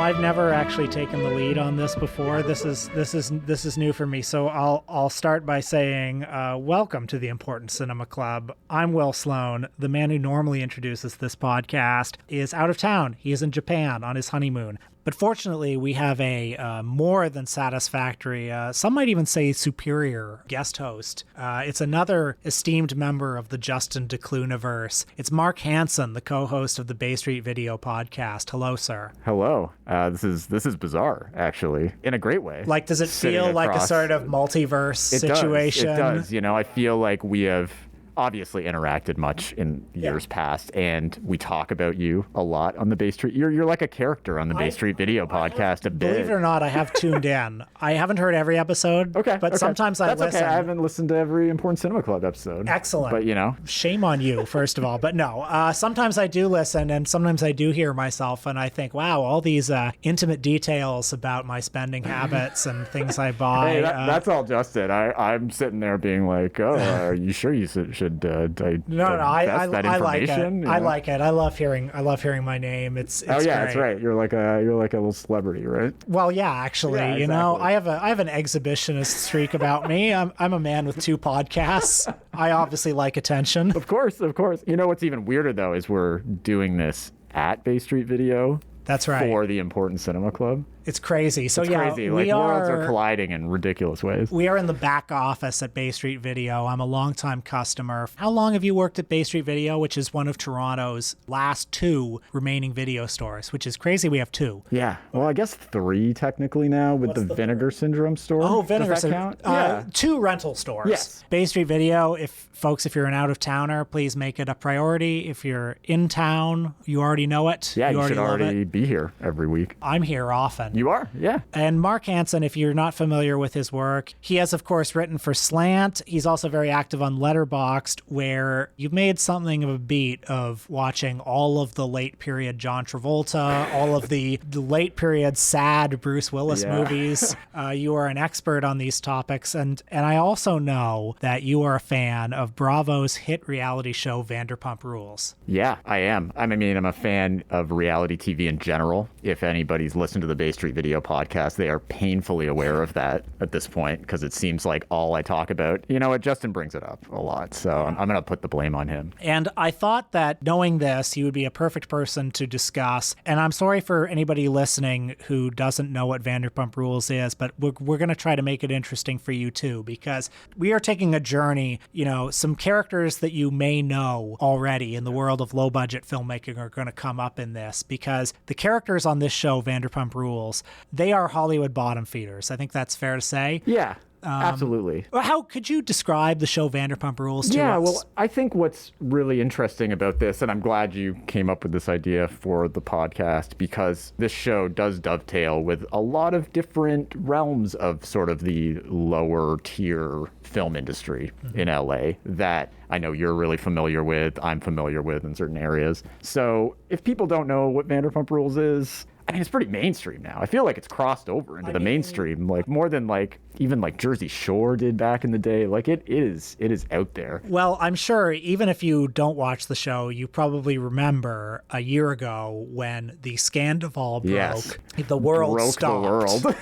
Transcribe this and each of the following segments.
I've never actually taken the lead on this before. This is new for me. So I'll start by saying welcome to the Important Cinema Club. I'm Will Sloan. The man who normally introduces this podcast is out of town. He is in Japan on his honeymoon. But fortunately, we have a more than satisfactory, some might even say superior guest host. It's another esteemed member of the Justin DeCoteau-niverse. It's Mark Hanson, the co-host of the Bay Street Video podcast. Hello, sir. Hello. This is bizarre, actually, in a great way. Like, does it feel like a sort of multiverse situation? It does. You know, I feel like we have obviously interacted much in years past, and we talk about you a lot on the Bay Street. You're like a character on the Bay Street Video podcast a bit. Believe it or not, I have tuned in. I haven't heard every episode, but sometimes I listen. Okay. I haven't listened to every Important Cinema Club episode. Excellent. But, you know. Shame on you, first of all. But no, sometimes I do listen, and sometimes I do hear myself, and I think, wow, all these intimate details about my spending habits and things I buy. Hey, that's all Justin. I'm sitting there being like, oh, are you sure you should I like it. You know? I like it. I love hearing my name. It's oh yeah, great. That's right. You're like a little celebrity, right? Well, yeah, actually, yeah, exactly. You know, I have an exhibitionist streak about me. I'm a man with 2 podcasts. I obviously like attention. Of course. You know what's even weirder though is we're doing this at Bay Street Video. That's right. For the Important Cinema Club. It's crazy. So it's crazy. Like, worlds are colliding in ridiculous ways. We are in the back office at Bay Street Video. I'm a longtime customer. How long have you worked at Bay Street Video, which is one of Toronto's last 2 remaining video stores, which is crazy. We have 2. Yeah. Well, I guess 3 technically now with the Vinegar Syndrome store. Oh, Vinegar Syndrome. Yeah. 2 rental stores. Yes. Bay Street Video, if you're an out-of-towner, please make it a priority. If you're in town, you already know it. Yeah, you should already be here every week. I'm here often. You are, yeah. And Mark Hanson, if you're not familiar with his work, he has, of course, written for Slant. He's also very active on Letterboxd, where you've made something of a beat of watching all of the late period John Travolta, all of the late period sad Bruce Willis movies. You are an expert on these topics. And I also know that you are a fan of Bravo's hit reality show, Vanderpump Rules. Yeah, I am. I'm a fan of reality TV in general. If anybody's listened to the Bay Street Video podcast, they are painfully aware of that at this point, because it seems like all I talk about, you know what, Justin brings it up a lot, so I'm going to put the blame on him. And I thought that knowing this, you would be a perfect person to discuss, and I'm sorry for anybody listening who doesn't know what Vanderpump Rules is, but we're going to try to make it interesting for you too, because we are taking a journey. You know, some characters that you may know already in the world of low-budget filmmaking are going to come up in this, because the characters on this show, Vanderpump Rules, they are Hollywood bottom feeders. I think that's fair to say. Yeah. Absolutely. How could you describe the show Vanderpump Rules to us? Yeah, well, I think what's really interesting about this, and I'm glad you came up with this idea for the podcast, because this show does dovetail with a lot of different realms of sort of the lower tier film industry in LA that I know you're really familiar with, I'm familiar with in certain areas. So if people don't know what Vanderpump Rules is, I mean, it's pretty mainstream now. I feel like it's crossed over into the mainstream, like more than like even like Jersey Shore did back in the day. Like it is out there. Well, I'm sure even if you don't watch the show, you probably remember a year ago when the scandal broke. Yes. The world broke stopped. The world.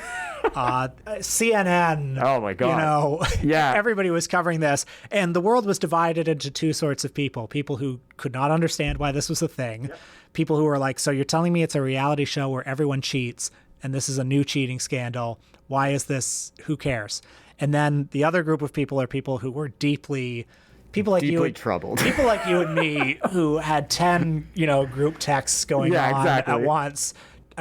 CNN. Oh my God. You know, yeah. Everybody was covering this, and the world was divided into 2 sorts of people: people who could not understand why this was a thing. Yep. People who were like, so you're telling me it's a reality show where everyone cheats and this is a new cheating scandal. Why is this? Who cares? And then the other group of people are people who were deeply troubled. People like you and me who had 10, group texts going on at once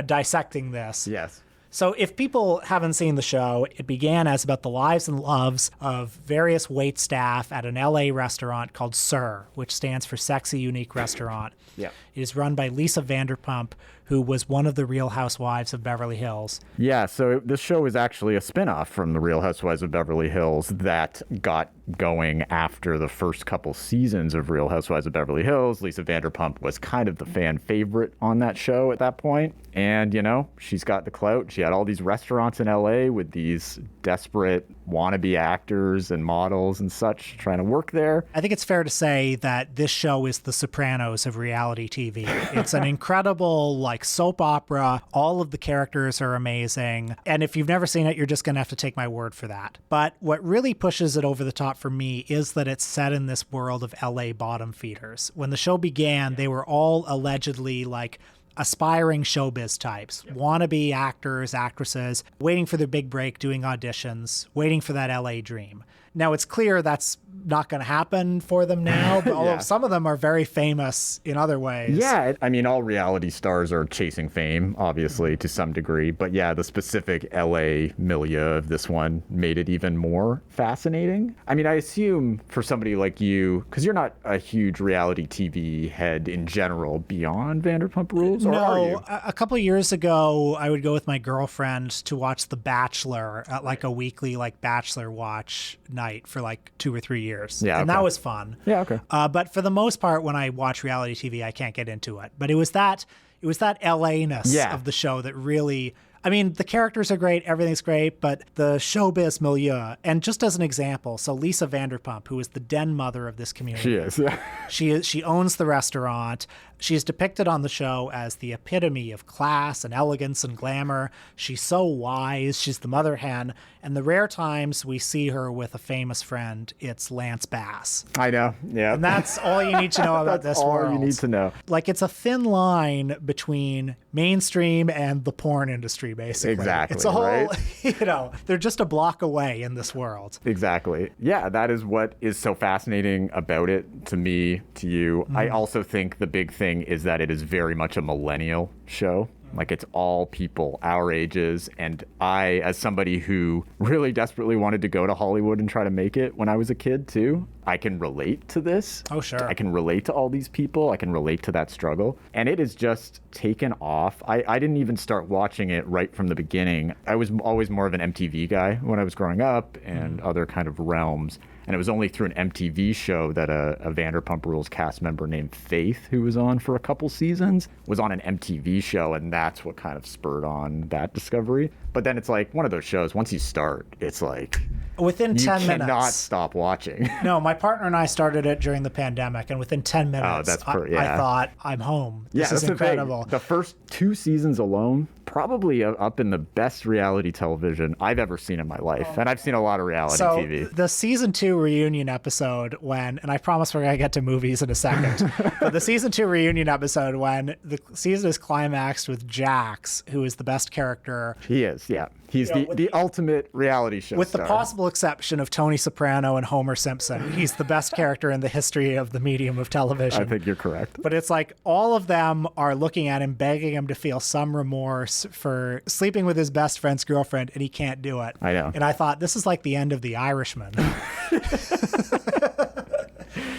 dissecting this. Yes. So if people haven't seen the show, it began as about the lives and loves of various wait staff at an LA restaurant called SUR, which stands for Sexy Unique Restaurant. Yeah. It is run by Lisa Vanderpump, who was one of the Real Housewives of Beverly Hills. Yeah, so this show is actually a spinoff from the Real Housewives of Beverly Hills that got going after the first couple seasons of Real Housewives of Beverly Hills. Lisa Vanderpump was kind of the fan favorite on that show at that point. And, she's got the clout. She had all these restaurants in LA with these desperate wannabe actors and models and such trying to work there. I think it's fair to say that this show is the Sopranos of reality TV. It's an incredible, like, soap opera. All of the characters are amazing. And if you've never seen it, you're just going to have to take my word for that. But what really pushes it over the top for me is that it's set in this world of LA bottom feeders. When the show began, they were all allegedly, like, aspiring showbiz types, wannabe actors, actresses, waiting for their big break, doing auditions, waiting for that LA dream. Now, it's clear that's not going to happen for them now, but although some of them are very famous in other ways. Yeah, I mean, all reality stars are chasing fame, obviously, to some degree. But yeah, the specific LA milieu of this one made it even more fascinating. I mean, I assume for somebody like you, because you're not a huge reality TV head in general beyond Vanderpump Rules, or are you? A couple of years ago, I would go with my girlfriend to watch The Bachelor at like a weekly like Bachelor watch night for like 2 or 3 years. Yeah, and that was fun. Yeah, okay. But for the most part, when I watch reality TV, I can't get into it. But it was that LA-ness of the show that really, I mean, the characters are great, everything's great, but the showbiz milieu, and just as an example, so Lisa Vanderpump, who is the den mother of this community. She is, yeah. She owns the restaurant. She is depicted on the show as the epitome of class and elegance and glamour. She's so wise. She's the mother hen. And the rare times we see her with a famous friend, it's Lance Bass. I know, yeah. And that's all you need to know about this world. All you need to know. Like, it's a thin line between mainstream and the porn industry, basically. Exactly, it's a whole, right? They're just a block away in this world. Exactly. Yeah, that is what is so fascinating about it to me, to you. Mm-hmm. I also think the big thing is that it is very much a millennial show. Like, it's all people our ages. And I, as somebody who really desperately wanted to go to Hollywood and try to make it when I was a kid too, I can relate to this. Oh, sure. I can relate to all these people. I can relate to that struggle. And it is just taken off. I didn't even start watching it right from the beginning. I was always more of an MTV guy when I was growing up and other kind of realms. And it was only through an MTV show that a Vanderpump Rules cast member named Faith, who was on for a couple seasons, was on an MTV show, and that's what kind of spurred on that discovery. But then it's like one of those shows, once you start, it's like within 10 minutes. You cannot stop watching. No, my partner and I started it during the pandemic, and within 10 minutes, I thought, I'm home. This is incredible. The first 2 seasons alone, probably up in the best reality television I've ever seen in my life. And I've seen a lot of reality TV. The season 2 reunion episode when, and I promise we're going to get to movies in a second, but the season 2 reunion episode when the season is climaxed with Jax, who is the best character. He is, yeah. He's the ultimate reality show with star. The possible exception of Tony Soprano and Homer Simpson. He's the best character in the history of the medium of television. I think you're correct. But it's like all of them are looking at him, begging him to feel some remorse for sleeping with his best friend's girlfriend, and he can't do it. I know. And I thought, this is like the end of The Irishman.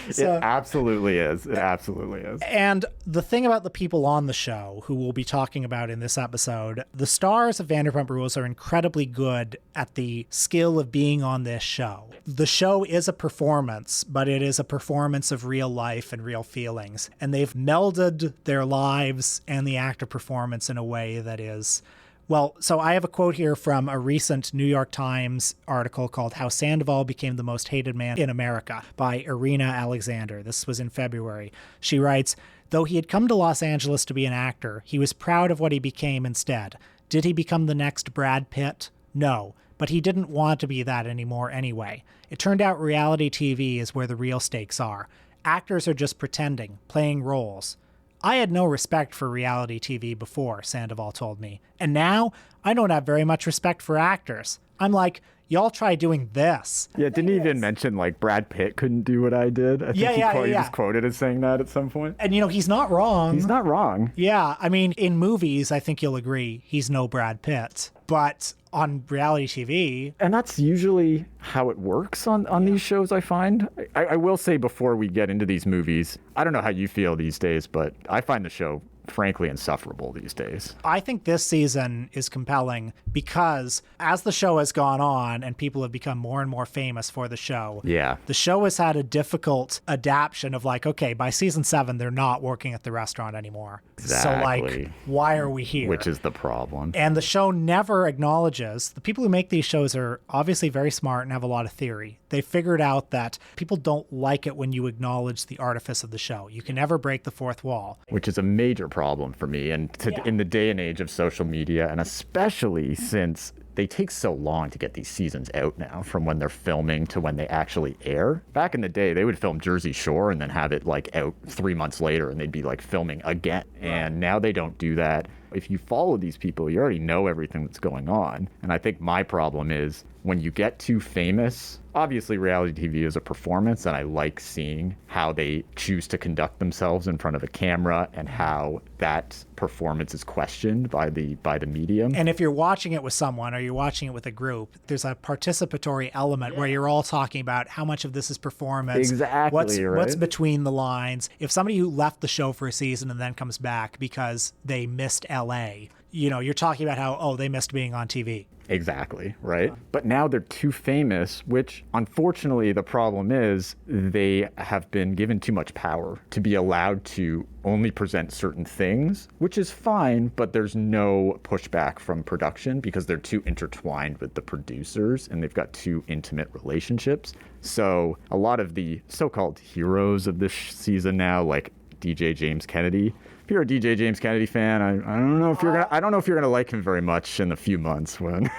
It absolutely is. It absolutely is. And the thing about the people on the show, who we'll be talking about in this episode, the stars of Vanderpump Rules are incredibly good at the skill of being on this show. The show is a performance, but it is a performance of real life and real feelings. And they've melded their lives and the actor performance in a way that is... Well, so I have a quote here from a recent New York Times article called How Sandoval Became the Most Hated Man in America by Irina Alexander. This was in February. She writes, though he had come to Los Angeles to be an actor, he was proud of what he became instead. Did he become the next Brad Pitt? No, but he didn't want to be that anymore anyway. It turned out reality TV is where the real stakes are. Actors are just pretending, playing roles. I had no respect for reality TV before, Sandoval told me. And now, I don't have very much respect for actors. I'm like, y'all try doing this. Yeah, didn't he even mention, like, Brad Pitt couldn't do what I did? I think he was quoted as saying that at some point. And, he's not wrong. He's not wrong. Yeah, I mean, in movies, I think you'll agree, he's no Brad Pitt. But on reality TV... And that's usually how it works on these shows, I find. I will say before we get into these movies, I don't know how you feel these days, but I find the show frankly insufferable these days. I think this season is compelling because as the show has gone on and people have become more and more famous for the show, the show has had a difficult adaptation of like, okay, by season 7, they're not working at the restaurant anymore. Exactly. So like, why are we here? Which is the problem. And the show never acknowledges, the people who make these shows are obviously very smart and have a lot of theory. They figured out that people don't like it when you acknowledge the artifice of the show. You can never break the fourth wall. Which is a major problem for me. And in the day and age of social media, and especially since they take so long to get these seasons out now, from when they're filming to when they actually air. Back in the day, they would film Jersey Shore and then have it like out 3 months later and they'd be like filming again. And now they don't do that. If you follow these people, you already know everything that's going on. And I think my problem is when you get too famous, obviously reality TV is a performance, and I like seeing how they choose to conduct themselves in front of a camera and how that performance is questioned by the medium. And if you're watching it with someone or you're watching it with a group, there's a participatory element where you're all talking about how much of this is performance. Exactly. What's between the lines. If somebody who left the show for a season and then comes back because they missed LA, you're talking about how, they missed being on TV. Exactly, right? But now they're too famous, which unfortunately the problem is they have been given too much power to be allowed to only present certain things, which is fine, but there's no pushback from production because they're too intertwined with the producers and they've got too intimate relationships. So a lot of the so-called heroes of this season now, like DJ James Kennedy. If you're a DJ James Kennedy fan, I don't know if you're gonna like him very much in a few months when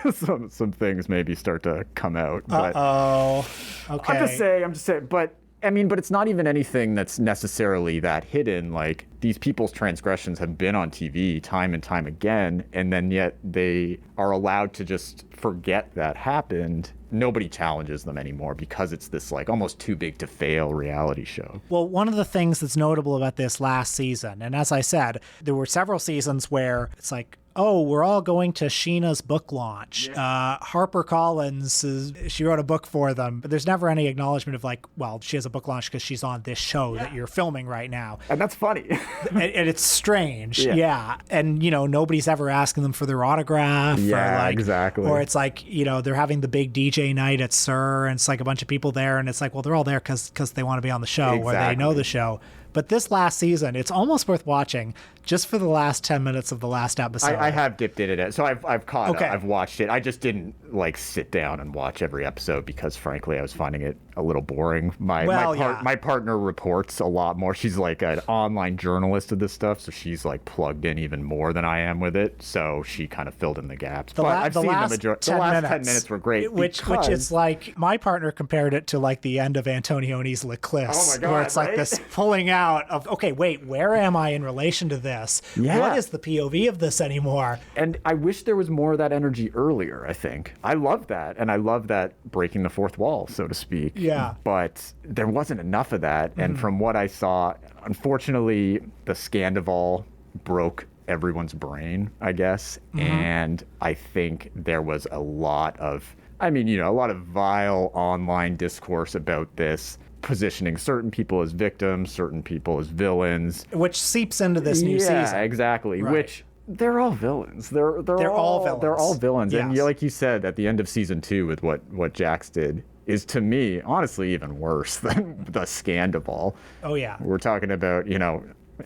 some things maybe start to come out. But okay. I'm just saying. But it's not even anything that's necessarily that hidden. Like, these people's transgressions have been on TV time and time again, and then yet they are allowed to just forget that happened. Nobody challenges them anymore because it's this like almost too big to fail reality show. Well, one of the things that's notable about this last season, and as I said, there were several seasons where it's like, we're all going to Sheena's book launch. HarperCollins, she wrote a book for them, but there's never any acknowledgement of like, well, she has a book launch because she's on this show that you're filming right now. And that's funny. and it's strange. Yeah. And, nobody's ever asking them for their autograph. Exactly. Or it's like, they're having the big DJ night at SUR and it's like a bunch of people there and it's like, well, they're all there because they want to be on the show or they know the show. But this last season, it's almost worth watching just for the last 10 minutes of the last episode. I have dipped into it. So I've caught it. I've watched it. I just didn't sit down and watch every episode because frankly, I was finding it a little boring. My partner reports a lot more. She's like an online journalist of this stuff. So she's like plugged in even more than I am with it. So she kind of filled in the gaps. The last 10 minutes were great. Which is like, my partner compared it to like the end of Antonioni's L'Eclisse. Oh my God, where it's like this pulling out of, okay, wait, where am I in relation to this? What is the POV of this anymore? And I wish there was more of that energy earlier, I think. I love that. And I love that breaking the fourth wall, so to speak. Yeah. But there wasn't enough of that. And from what I saw, unfortunately, the Scandival broke everyone's brain, I guess. And I think there was a lot of vile online discourse about this, positioning certain people as victims, certain people as villains, which seeps into this new season. Yeah, exactly. Right. Which they're all villains. They're all villains. They're all villains. Yes. And like you said at the end of season 2 with what Jax did is, to me, honestly even worse than the Scandival. Oh yeah. We're talking about,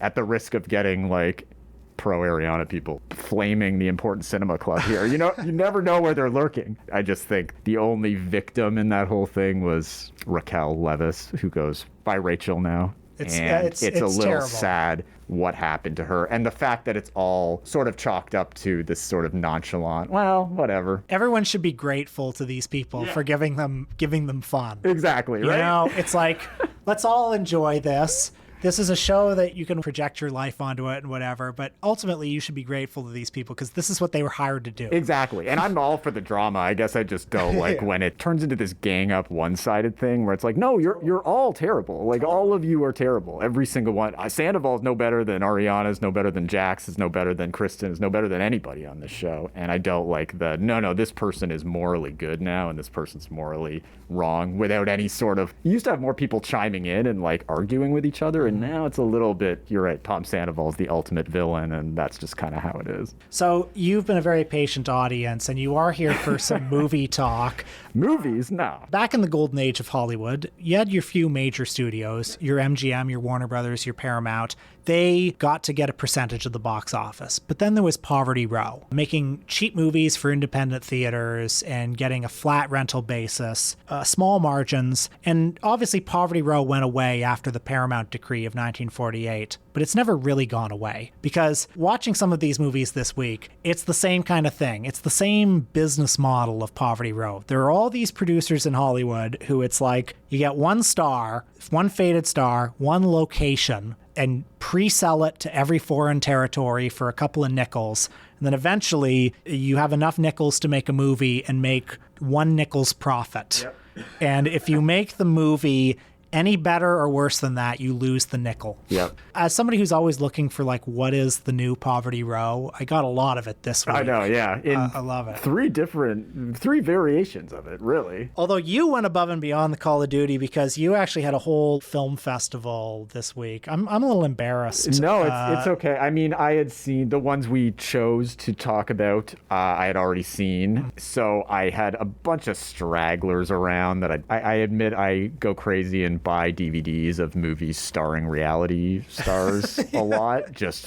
at the risk of getting like pro-Ariana people flaming the Important Cinema Club here. You never know where they're lurking. I just think the only victim in that whole thing was Raquel Leviss, who goes by Rachel now. It's a little terrible. sad what happened to her. And the fact that it's all sort of chalked up to this sort of nonchalant, well, whatever. Everyone should be grateful to these people for giving them fun. Exactly, right? It's like, let's all enjoy this. This is a show that you can project your life onto it and whatever, but ultimately you should be grateful to these people because this is what they were hired to do. Exactly. And I'm all for the drama. I guess I just don't like when it turns into this gang up one-sided thing where it's like, no, you're all terrible. Like, all of you are terrible. Every single one. Sandoval is no better than Ariana, is no better than Jax, is no better than Kristen, is no better than anybody on this show. And I don't like no, this person is morally good now and this person's morally wrong without any sort of... You used to have more people chiming in and like arguing with each other And now it's a little bit, you're right, Tom Sandoval's the ultimate villain, and that's just kind of how it is. So you've been a very patient audience, and you are here for some movie talk. Movies? No. Back in the golden age of Hollywood, you had your few major studios, your MGM, your Warner Brothers, your Paramount. They got to get a percentage of the box office. But then there was Poverty Row, making cheap movies for independent theaters and getting a flat rental basis, small margins. And obviously Poverty Row went away after the Paramount Decree of 1948. But it's never really gone away, because watching some of these movies this week, it's the same kind of thing. It's the same business model of Poverty Row. There are all these producers in Hollywood who it's like you get one star, one faded star, one location, and pre-sell it to every foreign territory for a couple of nickels. And then eventually you have enough nickels to make a movie and make 1 nickel's profit. Yep. And if you make the movie any better or worse than that, you lose the nickel. Yep. As somebody who's always looking for like, what is the new Poverty Row? I got a lot of it this week. I know, yeah. I love it. 3 variations of it, really. Although you went above and beyond the Call of Duty because you actually had a whole film festival this week. I'm a little embarrassed. No, it's okay. I mean, I had seen the ones we chose to talk about. I had already seen. So I had a bunch of stragglers around that I admit I go crazy and buy DVDs of movies starring reality stars a lot just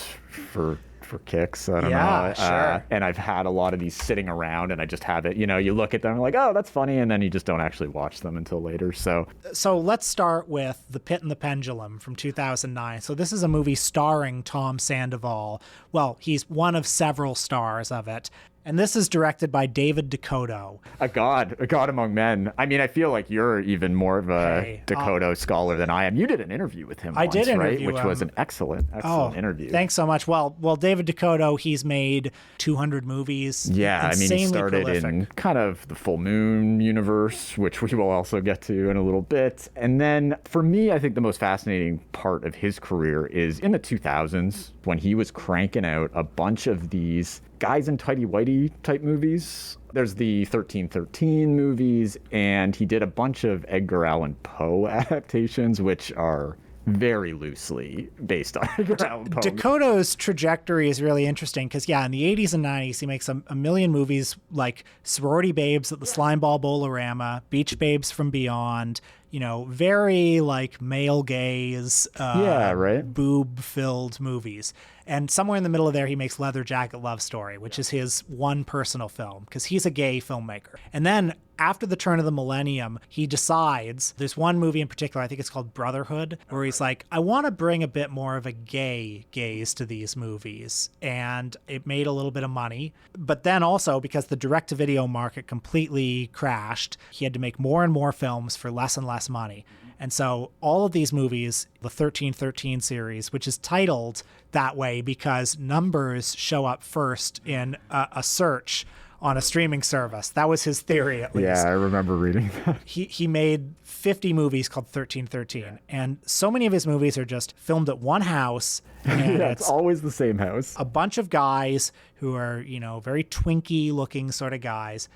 for kicks. I don't know. Sure. And I've had a lot of these sitting around and I just have it, you look at them and like, oh, that's funny. And then you just don't actually watch them until later. So let's start with The Pit and the Pendulum from 2009. So this is a movie starring Tom Sandoval. Well, he's one of several stars of it. And this is directed by David DeCoteau. A god among men. I mean, I feel like you're even more of a DeCoteau scholar than I am. You did an interview with him once, did interview right? him. Which was an excellent interview. Thanks so much. Well, David DeCoteau, he's made 200 movies. Yeah, I mean, he started in kind of the Full Moon universe, which we will also get to in a little bit. And then for me, I think the most fascinating part of his career is in the 2000s when he was cranking out a bunch of these guys in tighty-whitey type movies. There's the 1313 movies, and he did a bunch of Edgar Allan Poe adaptations, which are very loosely based on Edgar Allan Poe. DeCoteau's trajectory is really interesting because, in the 80s and 90s, he makes a million movies like Sorority Babes at the Slimeball Bolorama, Beach Babes from Beyond, very like male gaze, boob-filled movies. And somewhere in the middle of there, he makes Leather Jacket Love Story, which is his one personal film because he's a gay filmmaker. And then after the turn of the millennium, he decides, there's one movie in particular, I think it's called Brotherhood, where he's like, I want to bring a bit more of a gay gaze to these movies. And it made a little bit of money. But then also, because the direct-to-video market completely crashed, he had to make more and more films for less and less money. And so all of these movies, the 1313 series, which is titled that way because numbers show up first in a search on a streaming service. That was his theory, at least. Yeah, I remember reading that. He made 50 movies called 1313. And so many of his movies are just filmed at one house. And it's always the same house. A bunch of guys who are, very twinky looking sort of guys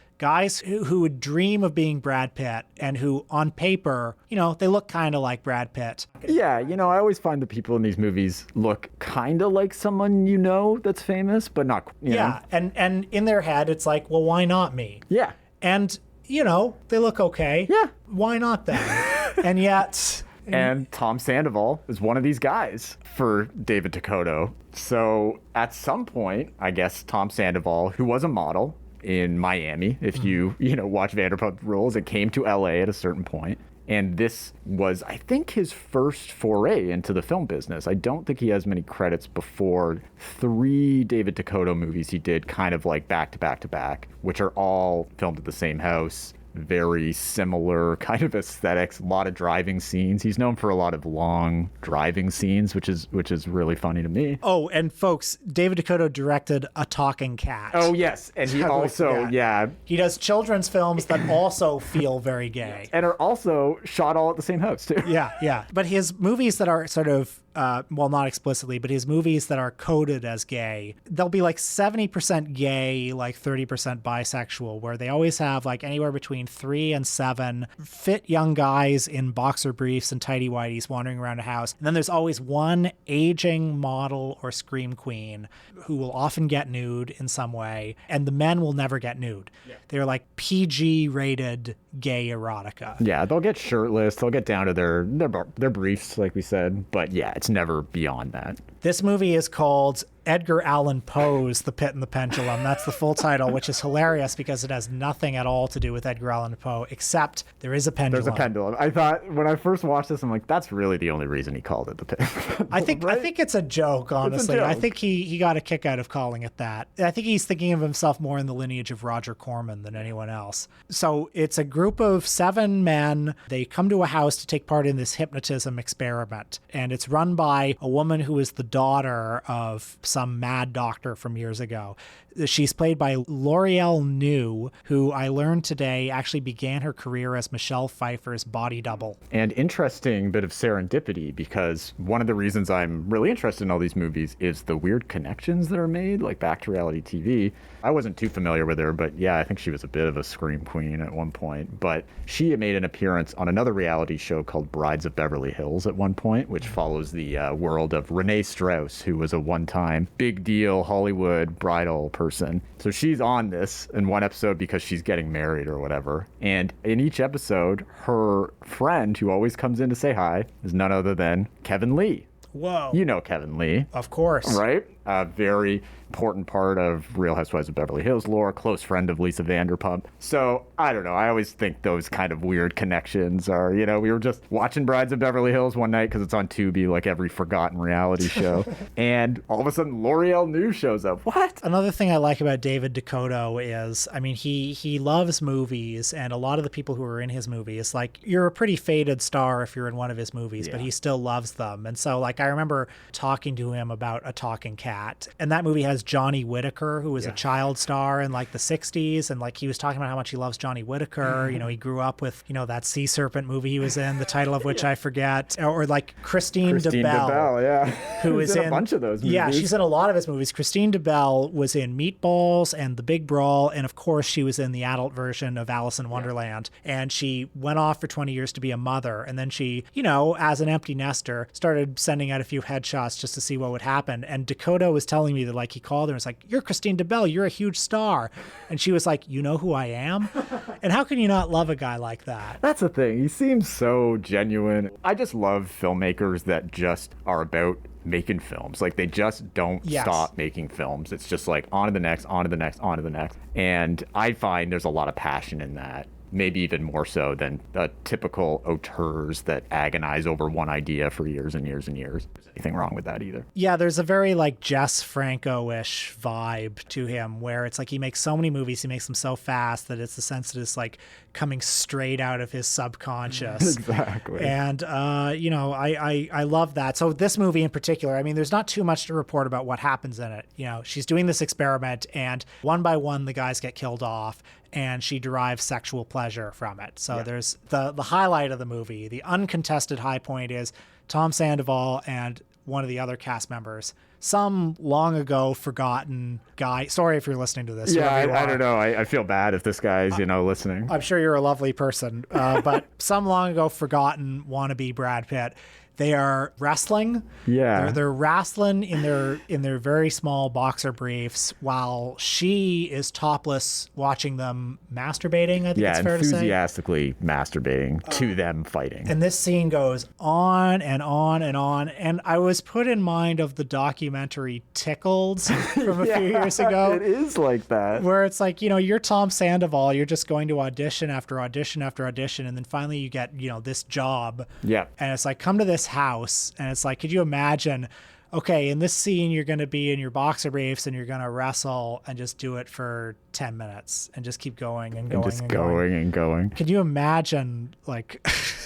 who would dream of being Brad Pitt and who on paper, they look kind of like Brad Pitt. Yeah, I always find the people in these movies look kind of like someone that's famous, but not, Yeah, and in their head, it's like, well, why not me? Yeah. And, they look okay. Yeah. Why not them? And yet... And Tom Sandoval is one of these guys for David DeCoteau. So at some point, I guess Tom Sandoval, who was a model in Miami, if you watch Vanderpump Rules, it came to LA at a certain point. And this was, I think, his first foray into the film business. I don't think he has many credits before 3 David DeCoteau movies he did kind of like back to back to back, which are all filmed at the same house. Very similar kind of aesthetics, a lot of driving scenes. He's known for a lot of long driving scenes, which is really funny to me. Oh, and folks, David DeCoteau directed A Talking Cat. Oh, yes. And he also, he does children's films that also feel very gay. And are also shot all at the same house, too. Yeah. But his movies that are sort of well, not explicitly, but his movies that are coded as gay, they'll be like 70% gay, like 30% bisexual, where they always have like anywhere between 3 and 7 fit young guys in boxer briefs and tighty whities wandering around a house. And then there's always one aging model or scream queen who will often get nude in some way, and the men will never get nude. Yeah. They're like PG rated gay erotica. Yeah, they'll get shirtless, they'll get down to their briefs, like we said, but yeah, it's never beyond that. This movie is called Edgar Allan Poe's The Pit and the Pendulum. That's the full title, which is hilarious because it has nothing at all to do with Edgar Allan Poe, except there is a pendulum. There's a pendulum. I thought when I first watched this, I'm like, that's really the only reason he called it The Pit. I think it's a joke, honestly. It's a joke. I think he got a kick out of calling it that. I think he's thinking of himself more in the lineage of Roger Corman than anyone else. So it's a group of 7 men. They come to a house to take part in this hypnotism experiment, and it's run by a woman who is the daughter of some mad doctor from years ago. She's played by L'Oreal New, who I learned today actually began her career as Michelle Pfeiffer's body double. And interesting bit of serendipity, because one of the reasons I'm really interested in all these movies is the weird connections that are made, like back to reality TV. I wasn't too familiar with her, but yeah, I think she was a bit of a scream queen at one point. But she made an appearance on another reality show called Brides of Beverly Hills at one point, which follows the world of Renee Strauss, who was a one-time big deal Hollywood bridal person. So she's on this in one episode because she's getting married or whatever. And in each episode, her friend who always comes in to say hi is none other than Kevin Lee. Whoa. You know Kevin Lee. Of course. Right? A very important part of Real Housewives of Beverly Hills lore, close friend of Lisa Vanderpump. So, I don't know. I always think those kind of weird connections are, you know, we were just watching Brides of Beverly Hills one night because it's on Tubi, like every forgotten reality show. And all of a sudden, L'Oreal New shows up. What? Another thing I like about David DeCoteau is, I mean, he loves movies, and a lot of the people who are in his movies, like, you're a pretty faded star if you're in one of his movies, but he still loves them. And so, like, I remember talking to him about A Talking Cat, and that movie has Johnny Whitaker, who was a child star in like the 60s, and like he was talking about how much he loves Johnny Whitaker. You know, he grew up with, you know, that sea serpent movie he was in, the title of which I forget, or like Christine DeBelle, who is in a bunch of those movies. Yeah, she's in a lot of his movies. Christine DeBelle was in Meatballs and The Big Brawl, and of course she was in the adult version of Alice in Wonderland. And she went off for 20 years to be a mother, and then she, you know, as an empty nester, started sending out a few headshots just to see what would happen. And Dakota was telling me that, like, he called her and was like, "You're Christine DeBelle, you're a huge star." And she was like, "You know who I am?" And how can you not love a guy like that? That's the thing. He seems so genuine. I just love filmmakers that just are about making films. Like, they just don't stop making films. It's just like on to the next, on to the next, on to the next. And I find there's a lot of passion in that. Maybe even more so than the typical auteurs that agonize over one idea for years and years and years. There's anything wrong with that either. Yeah, there's a very like Jess Franco-ish vibe to him, where it's like he makes so many movies, he makes them so fast that it's the sense that it's like coming straight out of his subconscious. Exactly. And you know, I love that. So this movie in particular, I mean, there's not too much to report about what happens in it. You know, she's doing this experiment, and one by one the guys get killed off, and she derives sexual pleasure from it. So there's the highlight of the movie. The uncontested high point is Tom Sandoval and one of the other cast members, some long ago forgotten guy. Sorry if you're listening to this. Yeah, I don't know. I feel bad if this guy's, you know, listening. I'm sure you're a lovely person, but some long ago forgotten wannabe Brad Pitt. They are wrestling. Yeah. They're wrestling in their very small boxer briefs while she is topless watching them masturbating, I think it's fair to say. Enthusiastically masturbating to them fighting. And this scene goes on and on and on. And I was put in mind of the documentary Tickled from a few years ago. It is like that. Where it's like, you know, you're Tom Sandoval, you're just going to audition after audition after audition, and then finally you get, you know, this job. Yeah. And it's like, come to this house, and it's like, could you imagine, okay, in this scene you're going to be in your boxer briefs and you're going to wrestle and just do it for 10 minutes and just keep going and going and just going and going. Can you imagine, like...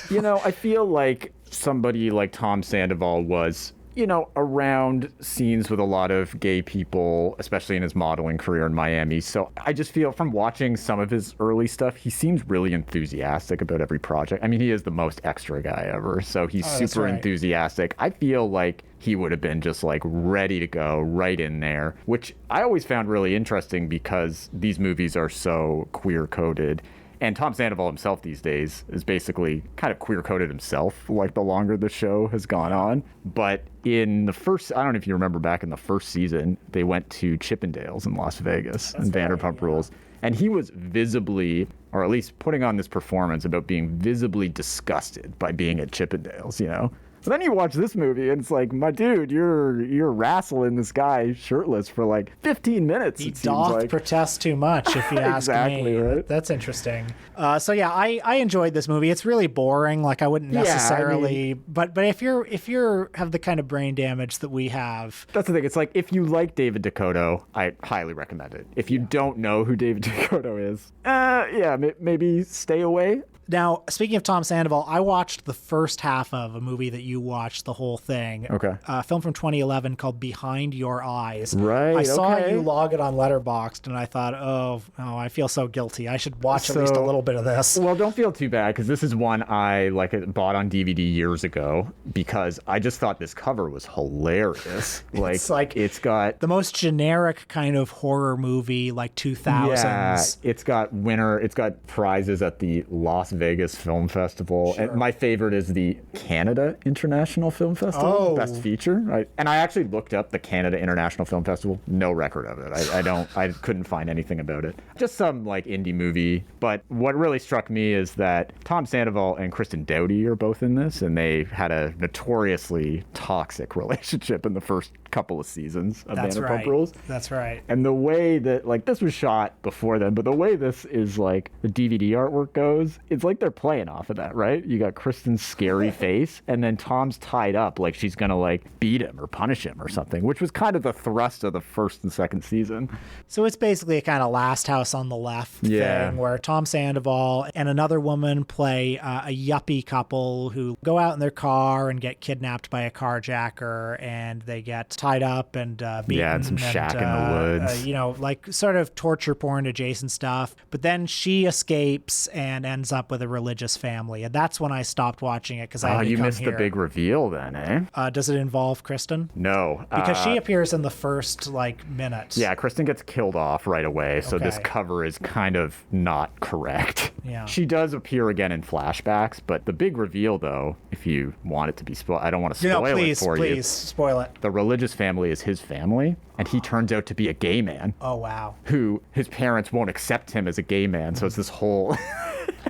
You know, I feel like somebody like Tom Sandoval was you know, around scenes with a lot of gay people, especially in his modeling career in Miami. So I just feel from watching some of his early stuff, he seems really enthusiastic about every project. I mean, he is the most extra guy ever, so he's super enthusiastic. I feel like he would have been just like ready to go right in there, which I always found really interesting because these movies are so queer coded. And Tom Sandoval himself these days is basically kind of queer-coded himself, like the longer the show has gone on. But in the first, I don't know if you remember back in the first season, they went to Chippendales in Las Vegas and Vanderpump Rules. And he was visibly, or at least putting on this performance about being visibly disgusted by being at Chippendales, you know? But then you watch this movie and it's like, my dude, you're wrestling this guy shirtless for like 15 minutes. He doth protest too much, if you ask me. Right? That's interesting. So yeah, I enjoyed this movie. It's really boring. Like I wouldn't necessarily, but if you're have the kind of brain damage that we have. That's the thing. It's like if you like David DeCoteau, I highly recommend it. If you don't know who David DeCoteau is, maybe stay away. Now, speaking of Tom Sandoval, I watched the first half of a movie that you watched the whole thing. Okay. A film from 2011 called Behind Your Eyes. Right. I saw you log it on Letterboxd, and I thought, oh, I feel so guilty. I should watch at least a little bit of this. Well, don't feel too bad, because this is one I bought on DVD years ago because I just thought this cover was hilarious. It's got the most generic kind of horror movie, like 2000s. Yeah, it's got prizes at the Las Vegas Film Festival. Sure. And my favorite is the Canada International Film Festival, Best Feature. I actually looked up the Canada International Film Festival. No record of it. I couldn't find anything about it. Just some like indie movie. But what really struck me is that Tom Sandoval and Kristen Doughty are both in this, and they had a notoriously toxic relationship in the first couple of seasons of Vanderpump Rules. That's right. And the way that this was shot before then, but the way this is the DVD artwork goes, it's like they're playing off of that, right? You got Kristen's scary face, and then Tom's tied up like she's gonna beat him or punish him or something, which was kind of the thrust of the first and second season. So it's basically a kind of Last House on the Left thing where Tom Sandoval and another woman play a yuppie couple who go out in their car and get kidnapped by a carjacker, and they get tied up and beaten. Yeah, and some shack in the woods. Sort of torture porn adjacent stuff. But then she escapes and ends up with a religious family. And that's when I stopped watching it because you missed the big reveal then, eh? Does it involve Kristen? No. Because she appears in the first minute. Yeah, Kristen gets killed off right away. So this cover is kind of not correct. Yeah. She does appear again in flashbacks, but the big reveal, though, if you want it to be spoiled, I don't want to spoil it for you. Please, spoil it. The religious family is his family, and he turns out to be a gay man. Oh, wow. Who his parents won't accept him as a gay man, so it's this whole...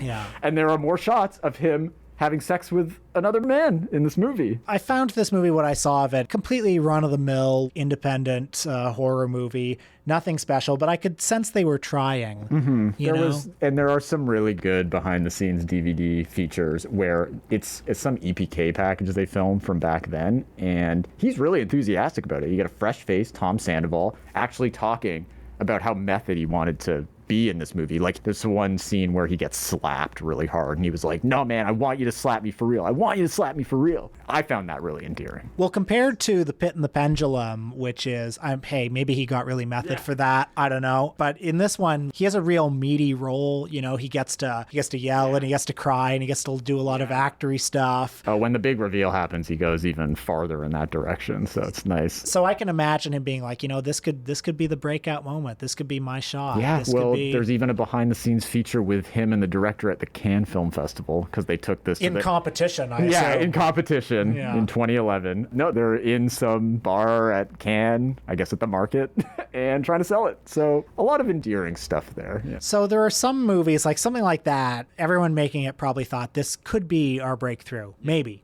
Yeah. And there are more shots of him having sex with another man in this movie. I found this movie, what I saw of it, completely run-of-the-mill, independent horror movie. Nothing special, but I could sense they were trying. Mm-hmm. And there are some really good behind-the-scenes DVD features where it's some EPK packages they filmed from back then, and he's really enthusiastic about it. You get a fresh-faced Tom Sandoval actually talking about how method he wanted to be in this movie. There's one scene where he gets slapped really hard and he was like, no man, I want you to slap me for real. I want you to slap me for real. I found that really endearing. Well, compared to The Pit and the Pendulum, which is, hey, maybe he got really method for that. I don't know. But in this one, he has a real meaty role. He gets to yell and he gets to cry and he gets to do a lot of actory stuff. Oh, when the big reveal happens, he goes even farther in that direction. So it's nice. So I can imagine him being like, this could be the breakout moment. This could be my shot. Yeah, there's even a behind-the-scenes feature with him and the director at the Cannes Film Festival because they took this in competition. In competition in 2011. No, they're in some bar at Cannes, I guess at the market, and trying to sell it. So a lot of endearing stuff there. Yeah. So there are some movies, something like that, everyone making it probably thought this could be our breakthrough. Maybe.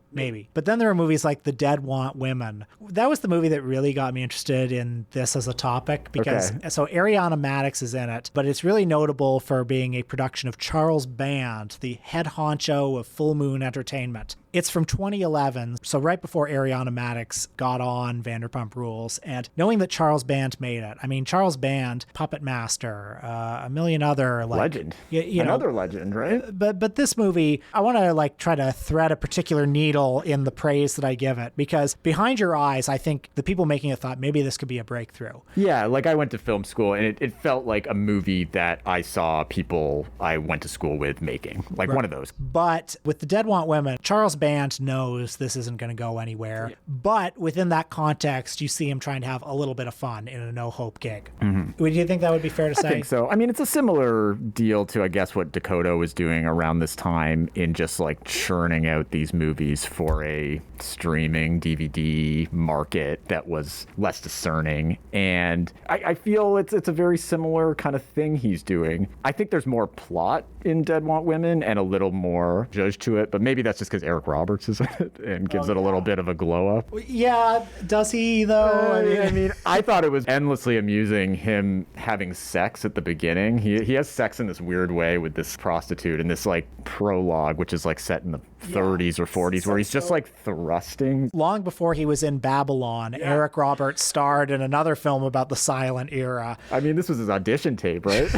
But then there are movies like The Dead Want Women. That was the movie that really got me interested in this as a topic because so Ariana Madix is in it, but it's really notable for being a production of Charles Band, the head honcho of Full Moon Entertainment. It's from 2011, so right before Ariana Madix got on Vanderpump Rules, and knowing that Charles Band made it. I mean, Charles Band, Puppet Master, a million other legend, another legend, right? But this movie, I want to try to thread a particular needle in the praise that I give it, because behind your eyes, I think the people making it thought maybe this could be a breakthrough. Yeah, I went to film school, and it felt like a movie that I saw people I went to school with making, right. One of those. But with The Dead Want Women, Charles Band knows this isn't going to go anywhere. Yeah. But within that context, you see him trying to have a little bit of fun in a no-hope gig. Mm-hmm. Would you think that would be fair to say? I think so. I mean, it's a similar deal to, I guess, what DeCoteau was doing around this time in just churning out these movies for a streaming DVD market that was less discerning. And I feel it's a very similar kind of thing he's doing. I think there's more plot in Dead Want Women and a little more judge to it, but maybe that's just because Eric Roberts is in it and gives it a little bit of a glow up. Yeah, does he though? I mean, I thought it was endlessly amusing him having sex at the beginning. He has sex in this weird way with this prostitute in this prologue, which is set in the 30s or 40s, where he's just thrusting. Long before he was in Babylon, Eric Roberts starred in another film about the silent era. I mean, this was his audition tape, right?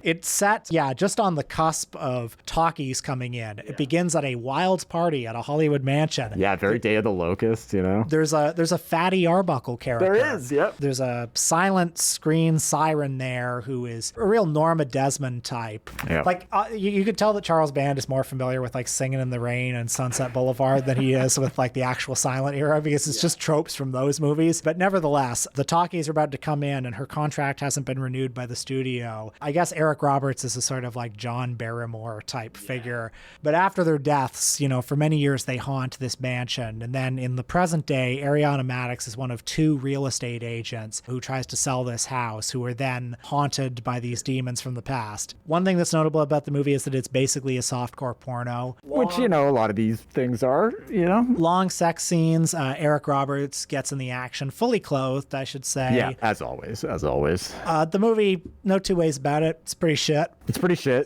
It's set, just on the cusp of talkies coming in. It begins at a wild party at a Hollywood mansion. Yeah, very Day of the Locust, There's a Fatty Arbuckle character. There is, yep. There's a silent screen siren there who is a real Norma Desmond type. Yep. You could tell that Charles Band is more familiar with Singing in the Rain and Sunset Boulevard than he is with the actual silent era, because it's just tropes from those movies. But nevertheless, the talkies are about to come in and her contract hasn't been renewed by the studio. I guess Eric Roberts is a sort of John Barrymore type figure. But after their deaths, for many years they haunt this mansion. And then in the present day, Ariana Madix is one of two real estate agents who tries to sell this house, who are then haunted by these demons from the past. One thing that's notable about the movie is that it's basically a softcore porno. Which, a lot of these things are, Long sex scenes. Eric Roberts gets in the action, fully clothed, I should say. Yeah, as always. The movie, no two ways about it. It's pretty shit.